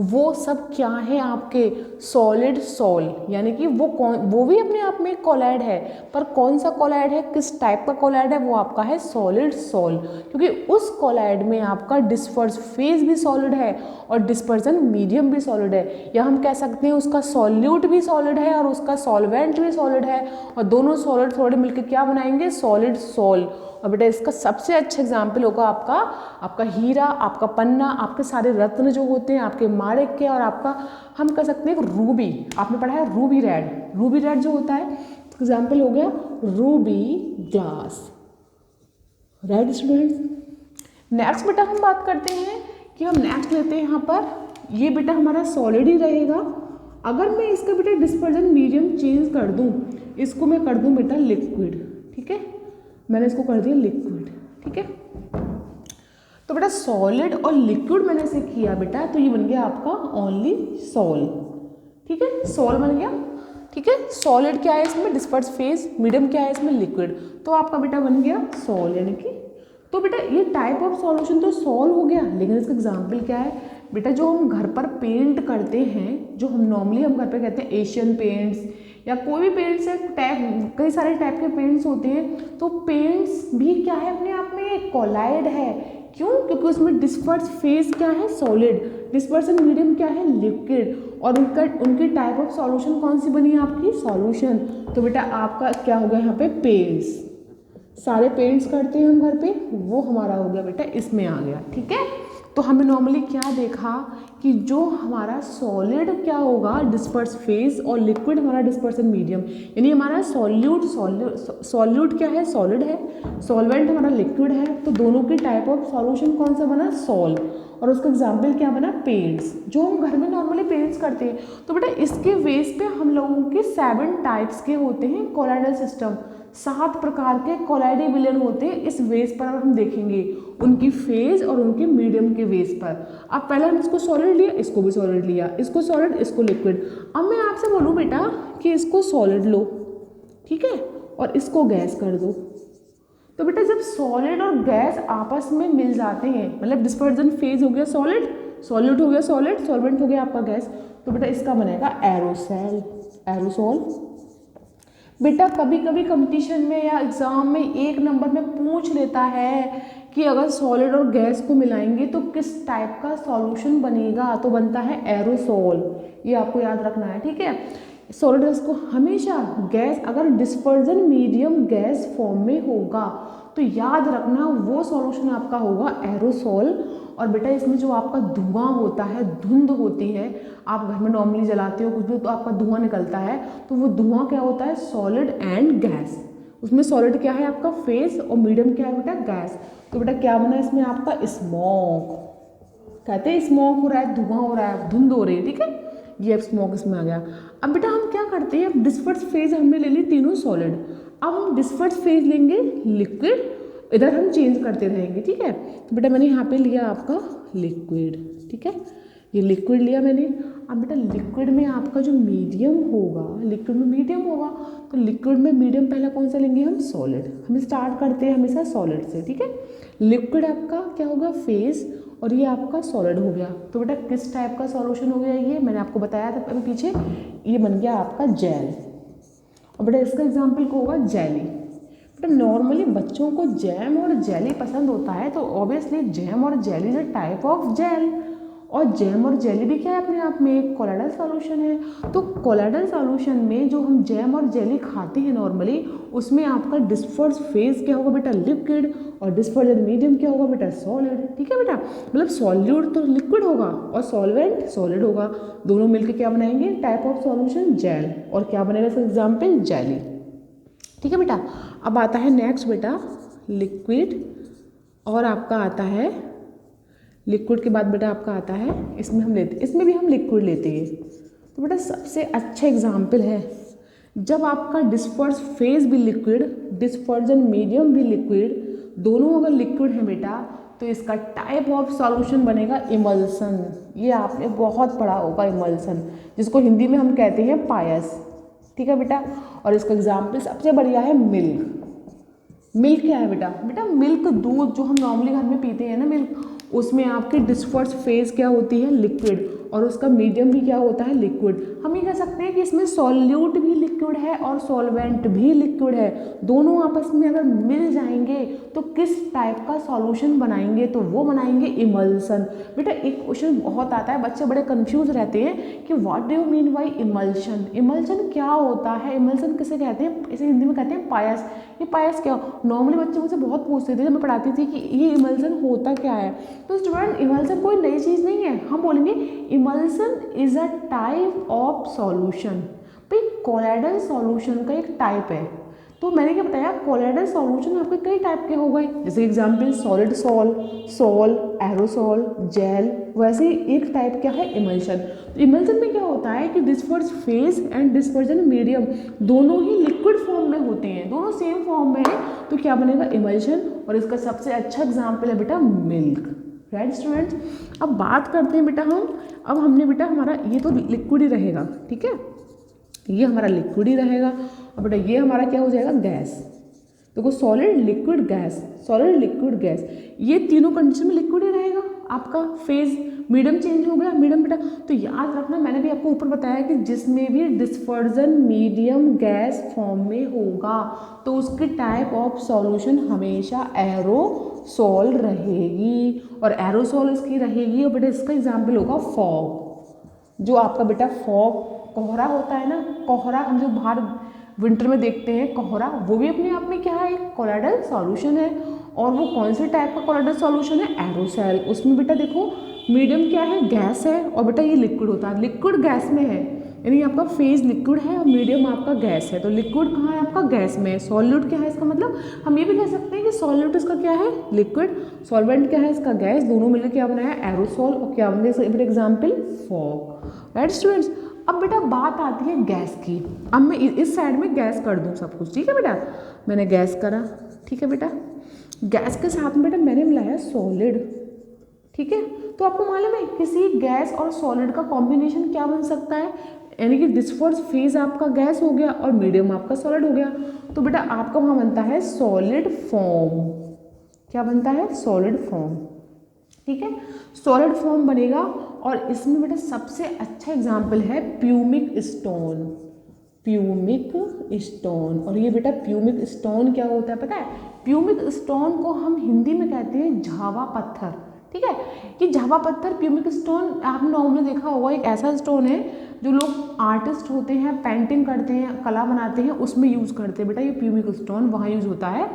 Speaker 1: वो सब क्या है आपके सॉलिड सोल, यानी कि वो भी अपने आप में कोलॉइड है, पर कौन सा कोलॉइड है, किस टाइप का कोलॉइड है, वो आपका है सॉलिड सोल, क्योंकि उस कोलॉइड में आपका डिस्पर्स फेज भी सॉलिड है और डिस्पर्जन मीडियम भी सॉलिड है, या हम कह सकते हैं उसका सॉल्यूट भी सॉलिड है और उसका सॉल्वेंट भी सॉलिड है, और दोनों सॉलिड थोड़े मिलकर क्या बनाएंगे, सॉलिड सोल। और बेटा इसका सबसे अच्छा एग्जाम्पल होगा आपका हीरा, आपका पन्ना, आपके सारे रत्न जो होते हैं, आपके माणिक्य, और आपका हम कह सकते हैं रूबी, आपने पढ़ा है रूबी रेड, रूबी रेड जो होता है एग्जाम्पल हो गया Ruby glass. Right students, next बेटा हम बात करते हैं कि हम नेक्स्ट लेते हैं यहाँ पर, ये बेटा हमारा सॉलिड ही रहेगा। अगर मैं इसका बेटा डिस्पर्जन मीडियम चेंज कर दूँ, इसको मैं कर दूँ बेटा लिक्विड। ठीक है, मैंने इसको कर दिया लिक्विड। ठीक है, तो बेटा सॉलिड और लिक्विड मैंने इसे किया बेटा, तो ये बन गया आपका ओनली सॉल। ठीक है, सॉल बन गया। ठीक है, सॉलिड क्या है इसमें, डिस्पर्स फेज, मीडियम क्या है इसमें, लिक्विड, तो आपका बेटा बन गया सॉल, यानी कि तो बेटा ये टाइप ऑफ सॉल्यूशन तो सॉल्व हो गया, लेकिन इसका एग्जाम्पल क्या है बेटा, जो हम घर पर पेंट करते हैं, जो हम नॉर्मली हम घर पे कहते हैं एशियन पेंट्स या कोई भी पेंट्स है, टाइप कई सारे टाइप के पेंट्स होते हैं, तो पेंट्स भी क्या है अपने आप में एक कोलाइड है। क्यों, क्योंकि उसमें डिस्पर्स फेज क्या है सॉलिड, डिस्पर्सन मीडियम क्या है लिक्विड, और उनकी टाइप ऑफ सॉल्यूशन कौन सी बनी है आपकी सॉल्यूशन। तो बेटा आपका क्या हो गया यहाँ पे पेंट्स, सारे पेंट्स करते हैं हम घर पे, वो हमारा हो गया बेटा इसमें आ गया। ठीक है, तो हमने नॉर्मली क्या देखा कि जो हमारा सॉलिड क्या होगा डिस्पर्स फेज और लिक्विड हमारा डिस्पर्सन मीडियम, यानी हमारा सॉल्यूट क्या है सॉलिड है, सॉल्वेंट हमारा लिक्विड है, तो दोनों की टाइप ऑफ सॉल्यूशन कौन सा बना सॉल, और उसका एग्जाम्पल क्या बना पेंट्स, जो हम घर में नॉर्मली पेंट्स करते हैं। तो बेटा इसके बेस पे हम लोगों के 7 टाइप्स के होते हैं कोलाइडल सिस्टम, 7 प्रकार के कोलाइडी विलयन होते हैं। इस बेस पर हम देखेंगे उनकी फेज और उनके मीडियम के बेस पर। अब पहले हम इसको सॉलिड लिया, इसको भी सॉलिड लिया, इसको सॉलिड, इसको लिक्विड। अब मैं आपसे बोलूँ बेटा कि इसको सॉलिड लो, ठीक है, और इसको गैस कर दो, तो बेटा जब सॉलिड और गैस आपस में मिल जाते हैं, मतलब डिस्पर्जन फेज हो गया सॉलिड, सॉल्यूट हो गया सॉलिड, सॉल्वेंट हो गया आपका गैस, तो बेटा इसका बनेगा एरोसोल, एरोसोल। बेटा कभी कभी कंपटीशन में या एग्जाम में 1 नंबर में पूछ लेता है कि अगर सॉलिड और गैस को मिलाएंगे तो किस टाइप का सॉल्यूशन बनेगा, तो बनता है एरोसोल, ये आपको याद रखना है। ठीक है, सॉलिड गैस को हमेशा गैस अगर डिस्पर्जन मीडियम गैस फॉर्म में होगा तो याद रखना वो सॉल्यूशन आपका होगा एरोसोल। और बेटा इसमें जो आपका धुआं होता है, धुंध होती है, आप घर में नॉर्मली जलाते हो कुछ भी तो आपका धुआं निकलता है, तो वो धुआं क्या होता है सॉलिड एंड गैस, उसमें सॉलिड क्या है आपका फेस और मीडियम क्या है बेटा गैस। तो बेटा क्या बना इसमें आपका स्मोक, कहते हैं स्मोक हो रहा है, धुआं हो रहा है, धुंध हो रही है। ठीक है, ये स्मोक इसमें आ गया। अब बेटा हम क्या करते हैं, डिस्पर्स फेज हमने ले ली तीनों सॉलिड, अब हम डिस्पर्स फेज लेंगे लिक्विड, इधर हम चेंज करते रहेंगे। ठीक है, तो बेटा मैंने यहाँ पे लिया आपका लिक्विड, ठीक है, ये लिक्विड लिया मैंने। अब बेटा लिक्विड में आपका जो मीडियम होगा, लिक्विड में मीडियम होगा, तो लिक्विड में मीडियम पहला कौन सा लेंगे हम सॉलिड, हम स्टार्ट करते हैं हमेशा सॉलिड से। ठीक है, लिक्विड आपका क्या होगा फेज और ये आपका सॉलिड हो गया, तो बेटा किस टाइप का सॉल्यूशन हो गया, ये मैंने आपको बताया था अभी पीछे, ये बन गया आपका जेल। और बेटा इसका एग्जाम्पल को होगा जेली। बेटा नॉर्मली बच्चों को जैम और जेली पसंद होता है, तो ऑब्वियसली जैम और jelly is a type of gel, और जैम और जेली भी क्या है अपने आप में एक कोलाइडल सॉल्यूशन है। तो कोलाइडल सॉल्यूशन में जो हम जैम और जेली खाते हैं नॉर्मली, उसमें आपका डिस्पर्स फेज क्या होगा बेटा लिक्विड, और डिस्पर्जन मीडियम क्या होगा बेटा सॉलिड। ठीक है बेटा, मतलब सॉल्यूट तो लिक्विड होगा और सॉल्वेंट सॉलिड होगा, दोनों मिलकर क्या बनाएंगे टाइप ऑफ सॉल्यूशन जेल, और क्या बनेगा फॉर एग्जाम्पल जेली। ठीक है बेटा, अब आता है नेक्स्ट बेटा लिक्विड, और आपका आता है लिक्विड के बाद बेटा आपका आता है, इसमें भी हम लिक्विड लेते हैं। तो बेटा सबसे अच्छा एग्जाम्पल है जब आपका डिस्पर्स फेज भी लिक्विड, डिस्पर्जन मीडियम भी लिक्विड, दोनों अगर लिक्विड है बेटा तो इसका टाइप ऑफ सॉल्यूशन बनेगा इमल्सन। ये आपने बहुत पढ़ा होगा इमल्सन, जिसको हिंदी में हम कहते हैं पायस। ठीक है बेटा, और इसका एग्जाम्पल सबसे बढ़िया है मिल्क। मिल्क क्या है बेटा? बेटा मिल्क दूध जो हम नॉर्मली घर में पीते हैं ना मिल्क, उसमें आपकी डिस्पर्स फेज क्या होती है? लिक्विड, और उसका मीडियम भी क्या होता है? लिक्विड। हम ये कह सकते हैं कि इसमें सॉल्यूट भी लिक्विड है और सॉल्वेंट भी लिक्विड है, दोनों आपस में अगर मिल जाएंगे तो किस टाइप का सॉल्यूशन बनाएंगे? तो वो बनाएंगे इमल्सन। बेटा एक क्वेश्चन बहुत आता है, बच्चे बड़े कंफ्यूज रहते हैं कि what do you mean by emulsion? Emulsion क्या होता है? इमल्सन किसे कहते हैं? इसे हिंदी में कहते हैं पायस। ये पायस क्या? नॉर्मली बच्चे मुझसे बहुत पूछते थे जब मैं पढ़ाती थी कि ये इमल्सन होता क्या है। तो स्टूडेंट इमल्सन कोई नई चीज़ नहीं है, हम बोलेंगे emulsion is a type of solution. भाई कोलाइडल सॉल्यूशन का एक टाइप है। तो मैंने क्या बताया, कोलाइडल सॉल्यूशन आपके कई टाइप के हो गए, जैसे example solid sol, aerosol, gel, वैसे ही एक टाइप क्या है? इमल्शन। तो इमल्शन में क्या होता है कि disperse phase and dispersion medium दोनों ही लिक्विड फॉर्म में होते हैं, दोनों सेम फॉर्म में है, तो क्या बनेगा? इमल्शन। और इसका सबसे अच्छा एग्जाम्पल है बेटा मिल्क। राइट स्टूडेंट्स, अब बात करते हैं बेटा अब हमने बेटा हमारा ये तो लिक्विड ही रहेगा, ठीक है, ये हमारा लिक्विड ही रहेगा। और बेटा ये हमारा क्या हो जाएगा? गैस। देखो solid liquid gas, solid liquid gas, ये तीनों कंडीशन में लिक्विड ही रहेगा। आपका फेज मीडियम चेंज हो गया, मीडियम बेटा तो याद रखना, मैंने भी आपको ऊपर बताया कि जिसमें भी डिस्पर्जन मीडियम गैस फॉर्म में होगा तो उसकी टाइप ऑफ सॉल्यूशन हमेशा एरोसॉल रहेगी, और एरोसॉल इसकी रहेगी। और बेटा इसका एग्जाम्पल होगा फॉग। जो आपका बेटा फॉग कोहरा होता है ना, कोहरा हम जो बाहर विंटर में देखते हैं कोहरा, वो भी अपने आप में क्या है? एक कोलाइडल सॉल्यूशन है। और वो कौन से टाइप का कोलाइडल सॉल्यूशन है? एरोसॉल। उसमें बेटा देखो मीडियम क्या है? गैस है, और बेटा ये लिक्विड होता है, लिक्विड गैस में है, यानी आपका फेज लिक्विड है और मीडियम आपका गैस है। तो लिक्विड कहाँ है? आपका गैस में है। सॉल्यूट क्या है? इसका मतलब हम ये भी कह सकते हैं कि सॉल्यूट इसका क्या है? लिक्विड। सॉल्वेंट क्या है? इसका गैस। दोनों मिलकर क्या बनाया? एरोसॉल। और क्या बने? इसका एग्जाम्पल फॉग। राइट स्टूडेंट्स, अब बेटा बात आती है गैस की। अब मैं इस साइड में गैस कर दूँ सब कुछ, ठीक है बेटा, मैंने गैस करा, ठीक है बेटा, गैस के साथ में बेटा मैंने मिलाया सॉलिड, ठीक है। तो आपको मालूम है किसी गैस और सॉलिड का कॉम्बिनेशन क्या बन सकता है? यानी कि डिस्पर्स फेज आपका गैस हो गया और मीडियम आपका सॉलिड हो गया, तो बेटा आपका वहाँ बनता है सॉलिड फॉर्म। क्या बनता है? सॉलिड फॉर्म, ठीक है, सॉलिड फॉर्म बनेगा। और इसमें बेटा सबसे अच्छा एग्जाम्पल है प्यूमिक स्टोन। प्यूमिक स्टोन, और ये बेटा प्यूमिक स्टोन क्या होता है पता है? प्यूमिक स्टोन को हम हिंदी में कहते हैं झावा पत्थर, ठीक है। ये झावा पत्थर प्यूमिक स्टोन आपने नॉर्मली देखा होगा, एक ऐसा स्टोन है जो लोग आर्टिस्ट होते हैं, पेंटिंग करते हैं, कला बनाते हैं, उसमें यूज़ करते हैं बेटा, ये प्यूमिक स्टोन वहाँ यूज़ होता है।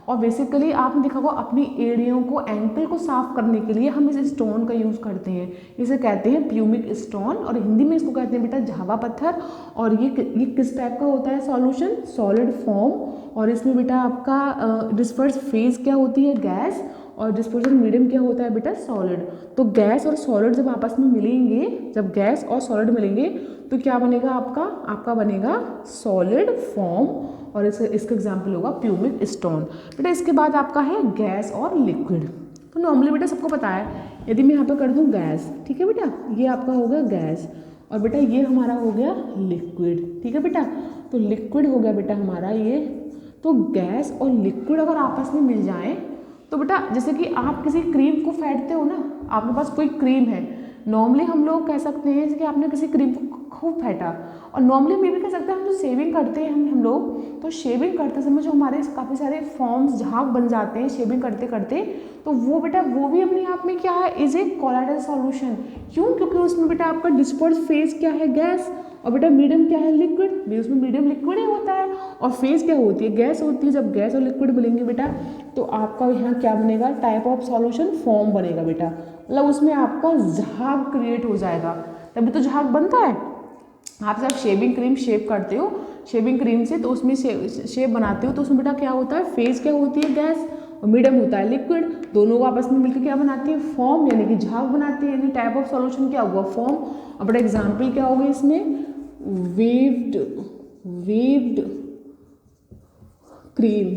Speaker 1: और बेसिकली आपने देखा होगा अपनी एड़ियों को, एंकल को साफ करने के लिए हम इस स्टोन का यूज़ करते हैं, इसे कहते हैं प्यूमिक स्टोन, और हिंदी में इसको कहते हैं बेटा झावा पत्थर। और ये किस टाइप का होता है सॉल्यूशन? Solid form. और इसमें बेटा आपका डिस्पर्स फेज क्या होती है? गैस, और डिस्पर्जन मीडियम क्या होता है बेटा? सॉलिड। तो गैस और सॉलिड जब आपस में मिलेंगे, जब गैस और सॉलिड मिलेंगे तो क्या बनेगा? आपका बनेगा सॉलिड फॉर्म, और इसका एग्जाम्पल होगा प्यूमिक स्टोन। बेटा इसके बाद आपका है गैस और लिक्विड। तो नॉर्मली बेटा सबको पता है, यदि मैं यहाँ पे कर दूँ गैस, ठीक है बेटा, ये आपका हो गया गैस, और बेटा ये हमारा हो गया लिक्विड, ठीक है बेटा। तो लिक्विड हो गया बेटा हमारा ये। तो गैस और लिक्विड अगर आपस में मिल जाएं तो बेटा जैसे कि आप किसी क्रीम को फेंटते हो ना, आपके पास कोई क्रीम है, नॉर्मली हम लोग कह सकते हैं कि आपने किसी क्रीम को खूब फेंटा, और नॉर्मली हम ये भी कह सकते हैं हम जो शेविंग करते हैं हम लोग, तो शेविंग करते समय जो हमारे काफ़ी सारे फॉर्म्स झाग बन जाते हैं शेविंग करते करते, तो वो बेटा वो भी अपने आप में क्या है? Is a colloidal solution. क्यों? क्योंकि उसमें बेटा आपका डिस्पर्स फेज क्या है? गैस, और बेटा मीडियम क्या है? लिक्विड। भी उसमें मीडियम लिक्विड ही होता है, और फेज क्या होती है? गैस होती है। जब गैस और लिक्विड मिलेंगे बेटा तो आपका यहाँ क्या बनेगा? टाइप ऑफ सॉल्यूशन फॉर्म बनेगा बेटा, मतलब उसमें आपका झाग क्रिएट हो जाएगा, तभी तो झाग बनता है। आप जब शेविंग क्रीम शेव करते हो शेविंग क्रीम से, तो उसमें शेव बनाते हो, तो उसमें बेटा क्या होता है? फेज क्या होती है? गैस, और मीडियम होता है लिक्विड। दोनों को आपस में मिलकर क्या बनाती है? फॉर्म, यानी कि झाग बनाती है, यानी टाइप ऑफ सॉल्यूशन क्या हुआ? फॉर्म। और बेटा एग्जाम्पल क्या होगा इसमें? वेव्ड क्रीम,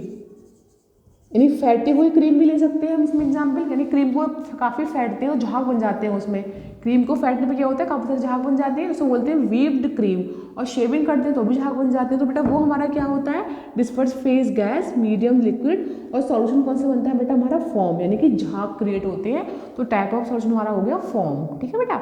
Speaker 1: यानी फैटी हुई क्रीम भी ले सकते हैं हम इसमें एग्जाम्पल, यानी क्रीम को काफ़ी फैटते हैं और झाग बन जाते हैं उसमें। क्रीम को फैटने पे क्या होता है, काफ़ी सारे झाग बन जाते हैं, उसको बोलते हैं वीव्ड क्रीम। और शेविंग करते हैं तो भी झाग बन जाते हैं। तो बेटा वो हमारा क्या होता है, disperse phase gas, medium liquid, और सॉल्यूशन कौन सा बनता है बेटा हमारा, फॉर्म, यानी कि झाग क्रिएट होते हैं। तो टाइप ऑफ सॉल्यूशन हमारा हो गया फॉर्म। ठीक है बेटा,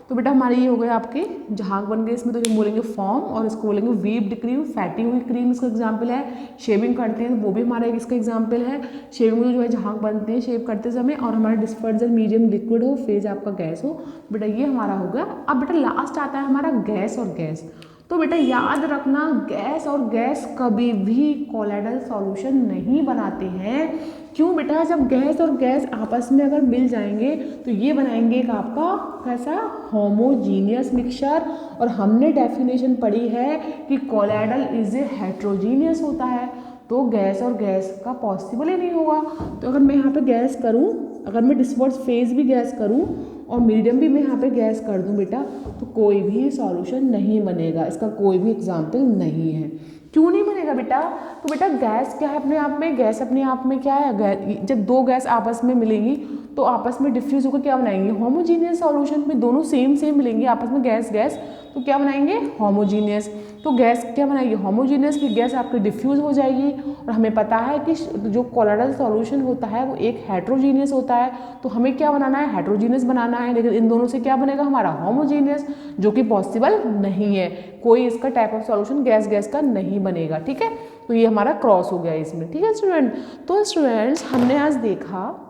Speaker 1: तो बेटा हमारे ये हो गए आपके झाग बन गए इसमें, तो ये बोलेंगे फॉर्म, और इसको बोलेंगे वीव्ड क्रीम, फैटी हुई क्रीम इसका एग्जाम्पल है। शेविंग करते हैं वो भी हमारा एक इसका एग्जाम्पल है, शेविंग में जो है झाग बनते हैं शेव करते समय। और हमारा डिस्पर्जल मीडियम लिक्विड हो, फेज आपका गैस हो, बेटा ये हमारा हो गया। अब बेटा लास्ट आता है हमारा गैस और गैस। तो बेटा याद रखना, गैस और गैस कभी भी कोलाइडल सॉल्यूशन नहीं बनाते हैं। क्यों बेटा, जब गैस और गैस आपस में अगर मिल जाएंगे तो ये बनाएंगे एक आपका कैसा, होमोजीनियस मिक्सचर। और हमने डेफिनेशन पढ़ी है कि कोलाइडल इज ए हेट्रोजीनियस होता है, तो गैस और गैस का पॉसिबल ही नहीं होगा। तो अगर मैं यहाँ पे गैस करूँ, अगर मैं डिस्पर्स फेज भी गैस करूँ और मीडियम भी मैं यहाँ पे गैस कर दूँ बेटा, तो कोई भी सॉल्यूशन नहीं बनेगा, इसका कोई भी एग्जाम्पल नहीं है। क्यों नहीं बनेगा बेटा, तो बेटा गैस क्या है अपने आप में, गैस अपने आप में क्या है, जब दो गैस आपस में मिलेंगी तो आपस में डिफ्यूज होकर क्या बनाएंगे, होमोजीनियस सॉल्यूशन में। दोनों सेम मिलेंगे आपस में गैस गैस, तो क्या बनाएंगे, होमोजीनियस। तो गैस क्या बनाएगी, होमोजीनियस, फिर गैस आपकी डिफ्यूज हो जाएगी। और हमें पता है कि जो कोलाइडल सॉल्यूशन होता है वो एक हेट्रोजीनियस होता है, तो हमें क्या बनाना है, हेट्रोजीनियस बनाना है। लेकिन इन दोनों से क्या बनेगा हमारा, होमोजीनियस, जो कि पॉसिबल नहीं है। कोई इसका type of solution gas gas का नहीं बनेगा। ठीक है, तो ये हमारा क्रॉस हो गया इसमें। ठीक है स्टूडेंट, तो स्टूडेंट्स हमने आज देखा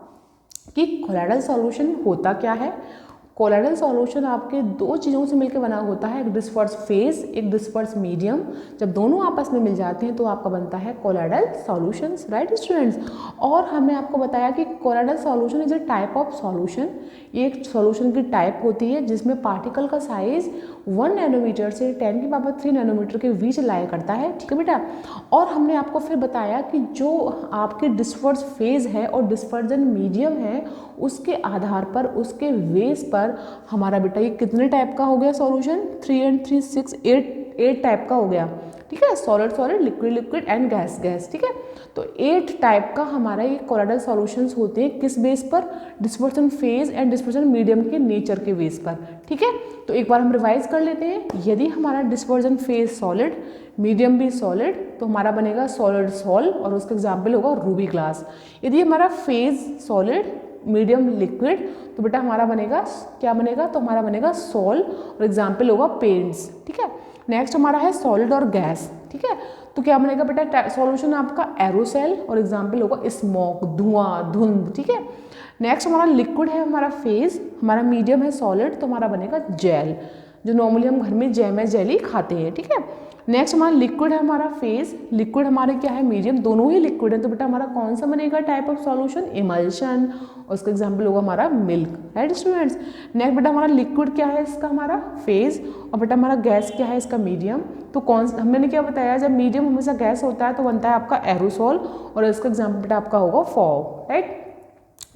Speaker 1: कि कोलाइडल सॉल्यूशन होता क्या है। कोलाइडल सॉल्यूशन आपके दो चीज़ों से मिलकर बना होता है, एक डिस्पर्स फेज, एक डिस्पर्स मीडियम। जब दोनों आपस में मिल जाते हैं तो आपका बनता है कोलाइडल सॉल्यूशंस, राइट स्टूडेंट्स। और हमने आपको बताया कि colloidal solution is a type of solution, ये एक सॉल्यूशन की टाइप होती है जिसमें पार्टिकल का साइज 1 नैनोमीटर से 10⁻³ नैनोमीटर के बीच लाया करता है। ठीक है बेटा, और हमने आपको फिर बताया कि जो आपके डिस्पर्स फेज है और डिस्पर्जन मीडियम है, उसके आधार पर, उसके बेस पर हमारा बेटा ये कितने टाइप का हो गया सॉल्यूशन, 3 and 3 6 8 टाइप का हो गया। ठीक है, solid solid, liquid liquid and gas gas. ठीक है, तो 8 टाइप का हमारा ये कोलाइडल सॉल्यूशंस होते हैं, किस बेस पर, dispersion phase and dispersion medium के नेचर के बेस पर। ठीक है, तो एक बार हम रिवाइज कर लेते हैं। यदि हमारा डिस्पर्सन फेज सॉलिड, मीडियम भी सॉलिड, तो हमारा बनेगा सॉलिड सॉल, और उसका एग्जाम्पल होगा रूबी ग्लास। यदि हमारा फेज सॉलिड, मीडियम लिक्विड, तो बेटा हमारा बनेगा क्या बनेगा, तो हमारा बनेगा सॉल, और एग्जाम्पल होगा पेंट्स। ठीक है, नेक्स्ट हमारा है सॉलिड और गैस। ठीक है, तो क्या बनेगा बेटा, सॉल्यूशन आपका एरोसेल, और एग्जाम्पल होगा स्मोक, धुआं, धुंध। ठीक है, नेक्स्ट हमारा लिक्विड है हमारा फेज, हमारा मीडियम है सॉलिड, तो हमारा बनेगा जेल, जो नॉर्मली हम घर में जैम है जेली खाते हैं। ठीक है, नेक्स्ट हमारा लिक्विड है हमारा फेज, लिक्विड हमारे क्या है, मीडियम, दोनों ही लिक्विड है, तो बेटा हमारा कौन सा बनेगा टाइप ऑफ सॉल्यूशन, इमल्शन, और उसका एग्जांपल होगा हमारा मिल्क, राइट स्टूडेंट्स। नेक्स्ट बेटा हमारा लिक्विड क्या है इसका, हमारा फेज, और बेटा हमारा गैस क्या है इसका, मीडियम। तो कौन, हमने क्या बताया, जब मीडियम हमेशा गैस होता है तो बनता है आपका एरोसोल, और इसका एग्जाम्पल बेटा आपका होगा फॉग, राइट।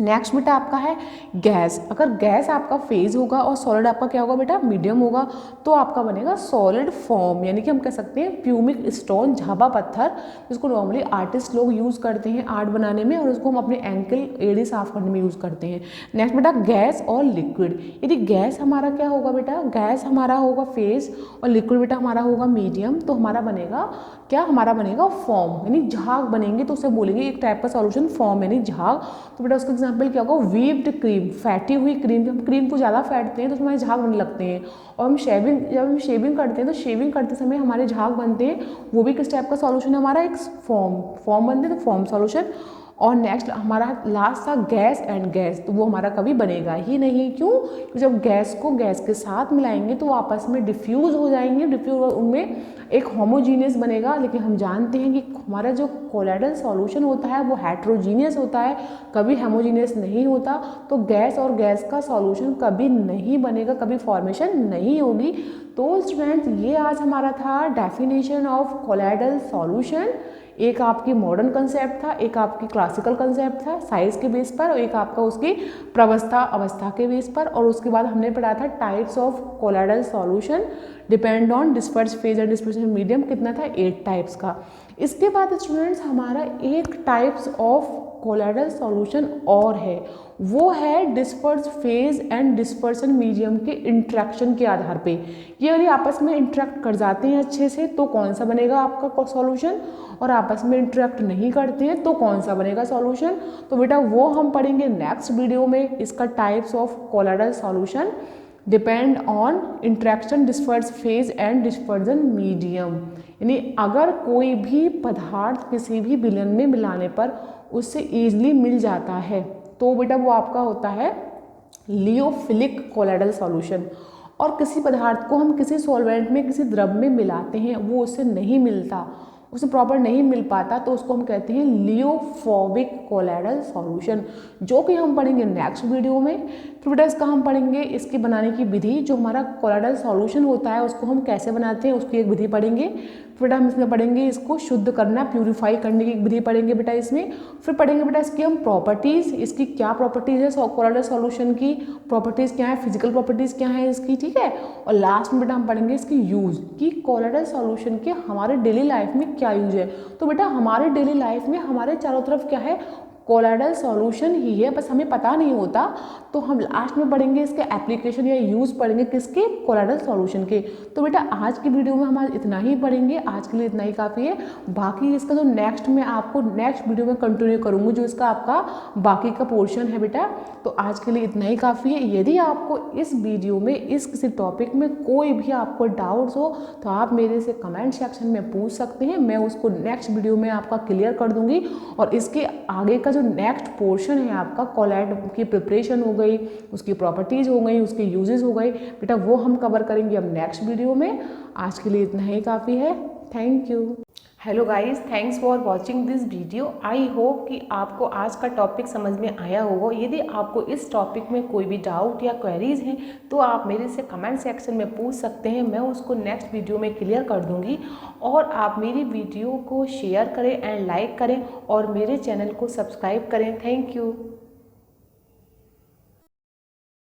Speaker 1: नेक्स्ट बेटा आपका है गैस। अगर गैस आपका फेज होगा और सॉलिड आपका क्या होगा बेटा, मीडियम होगा, तो आपका बनेगा सॉलिड फॉर्म, यानी कि हम कह सकते हैं प्यूमिक स्टोन, झाबा पत्थर, जिसको नॉर्मली आर्टिस्ट लोग यूज़ करते हैं आर्ट बनाने में, और उसको हम अपने एंकल एड़ी साफ करने में यूज़ करते हैं। नेक्स्ट बेटा गैस और लिक्विड। यदि गैस हमारा क्या होगा बेटा, गैस हमारा होगा फेज, और लिक्विड बेटा हमारा होगा मीडियम, तो हमारा बनेगा क्या, हमारा बनेगा फॉर्म, यानी झाग बनेंगे, तो उसे बोलेंगे एक टाइप का सॉल्यूशन फॉर्म, यानी झाग। तो बेटा उसका एग्जाम्पल क्या होगा, वीव्ड क्रीम, फैटी हुई क्रीम। हम क्रीम को ज़्यादा फैटते हैं तो हमारे झाग बनने लगते हैं। और हम जब हम शेविंग करते हैं तो शेविंग करते समय हमारे झाग बनते हैं, वो भी किस टाइप का सॉल्यूशन है हमारा, एक फॉर्म बनते हैं, तो फॉर्म सॉल्यूशन। और नेक्स्ट हमारा लास्ट था गैस एंड गैस, तो वो हमारा कभी बनेगा ही नहीं। क्यों, क्योंकि जब गैस को गैस के साथ मिलाएंगे तो वो आपस में डिफ्यूज हो जाएंगे, डिफ्यूज उनमें एक होमोजीनियस बनेगा। लेकिन हम जानते हैं कि हमारा जो कोलाइडल सॉल्यूशन होता है वो हेट्रोजीनियस होता है, कभी होमोजीनियस नहीं होता। तो गैस और गैस का सॉल्यूशन कभी नहीं बनेगा, कभी फॉर्मेशन नहीं होगी। तो स्टूडेंट्स ये आज हमारा था डेफिनेशन ऑफ कोलाइडल सॉल्यूशन। एक आपकी मॉडर्न कंसेप्ट था, एक आपकी क्लासिकल कंसेप्ट था साइज के बेस पर, और एक आपका उसकी प्रवस्था अवस्था के बेस पर। और उसके बाद हमने पढ़ा था types of colloidal solution depend on disperse phase and dispersion medium, कितना था 8 टाइप्स का। इसके बाद स्टूडेंट्स हमारा 8 टाइप्स ऑफ कोलाइडल सॉल्यूशन और है, वो है disperse phase and dispersion medium के इंट्रैक्शन के आधार पे। ये यदि आपस में इंट्रैक्ट कर जाते हैं अच्छे से तो कौन सा बनेगा आपका सॉल्यूशन, और आपस में इंट्रैक्ट नहीं करते हैं तो कौन सा बनेगा सॉल्यूशन। तो बेटा वो हम पढ़ेंगे नेक्स्ट वीडियो में। इसका types of colloidal solution depend on interaction disperse phase and dispersion medium. यानी अगर कोई भी पदार्थ किसी भी विलयन में मिलाने पर उससे ईजिली मिल जाता है तो बेटा वो आपका होता है लियोफिलिक कोलाइडल सॉल्यूशन। और किसी पदार्थ को हम किसी सॉल्वेंट में किसी द्रव में मिलाते हैं, वो उससे नहीं मिलता, उसे प्रॉपर नहीं मिल पाता, तो उसको हम कहते हैं लियोफोबिक कोलाइडल सॉल्यूशन, जो कि हम पढ़ेंगे नेक्स्ट वीडियो में। फिर बेटा इसका हम पढ़ेंगे इसकी बनाने की विधि, जो हमारा कोलाइडल सॉल्यूशन होता है उसको हम कैसे बनाते हैं उसकी एक विधि पढ़ेंगे। फिर बेटा हम इसमें पढ़ेंगे इसको शुद्ध करना, प्यूरिफाई करने की विधि पढ़ेंगे बेटा इसमें। फिर पढ़ेंगे बेटा इसकी हम प्रॉपर्टीज़, इसकी क्या प्रॉपर्टीज़ है कोलाइडल सॉल्यूशन की, प्रॉपर्टीज़ क्या है, फिजिकल प्रॉपर्टीज़ क्या है इसकी, ठीक है। और लास्ट में बेटा हम पढ़ेंगे इसकी यूज़, कि कोलाइडल सॉल्यूशन के हमारे डेली लाइफ में क्या यूज है। तो बेटा हमारे डेली लाइफ में हमारे चारों तरफ क्या है, कोलाइडल सॉल्यूशन ही है, बस हमें पता नहीं होता। तो हम लास्ट में पढ़ेंगे इसके एप्लीकेशन या यूज़ पढ़ेंगे किसके, कोलाइडल सॉल्यूशन के। तो बेटा आज की वीडियो में हम आज इतना ही पढ़ेंगे, आज के लिए इतना ही काफ़ी है। बाकी इसका जो नेक्स्ट में आपको नेक्स्ट वीडियो में कंटिन्यू करूँगी, जो इसका आपका बाकी का पोर्शन है बेटा। तो आज के लिए इतना ही काफ़ी है। यदि आपको इस वीडियो में इस किसी टॉपिक में कोई भी आपको डाउट्स हो तो आप मेरे से कमेंट सेक्शन में पूछ सकते हैं, मैं उसको नेक्स्ट वीडियो में आपका क्लियर कर दूंगी। और इसके आगे का जो नेक्स्ट पोर्शन है आपका कोलाइड की प्रिपरेशन हो गई, उसकी प्रॉपर्टीज़ हो गई, उसके यूजेस हो गए बेटा, वो हम कवर करेंगे अब नेक्स्ट वीडियो में। आज के लिए इतना ही काफ़ी है। Thank you. Hello guys, thanks for watching this video. I hope कि आपको आज का टॉपिक समझ में आया होगा। यदि आपको इस टॉपिक में कोई भी डाउट या क्वेरीज हैं तो आप मेरे से कमेंट सेक्शन में पूछ सकते हैं, मैं उसको नेक्स्ट वीडियो में क्लियर कर दूंगी। और आप मेरी वीडियो को शेयर करें एंड लाइक करें और मेरे चैनल को सब्सक्राइब करें। Thank you.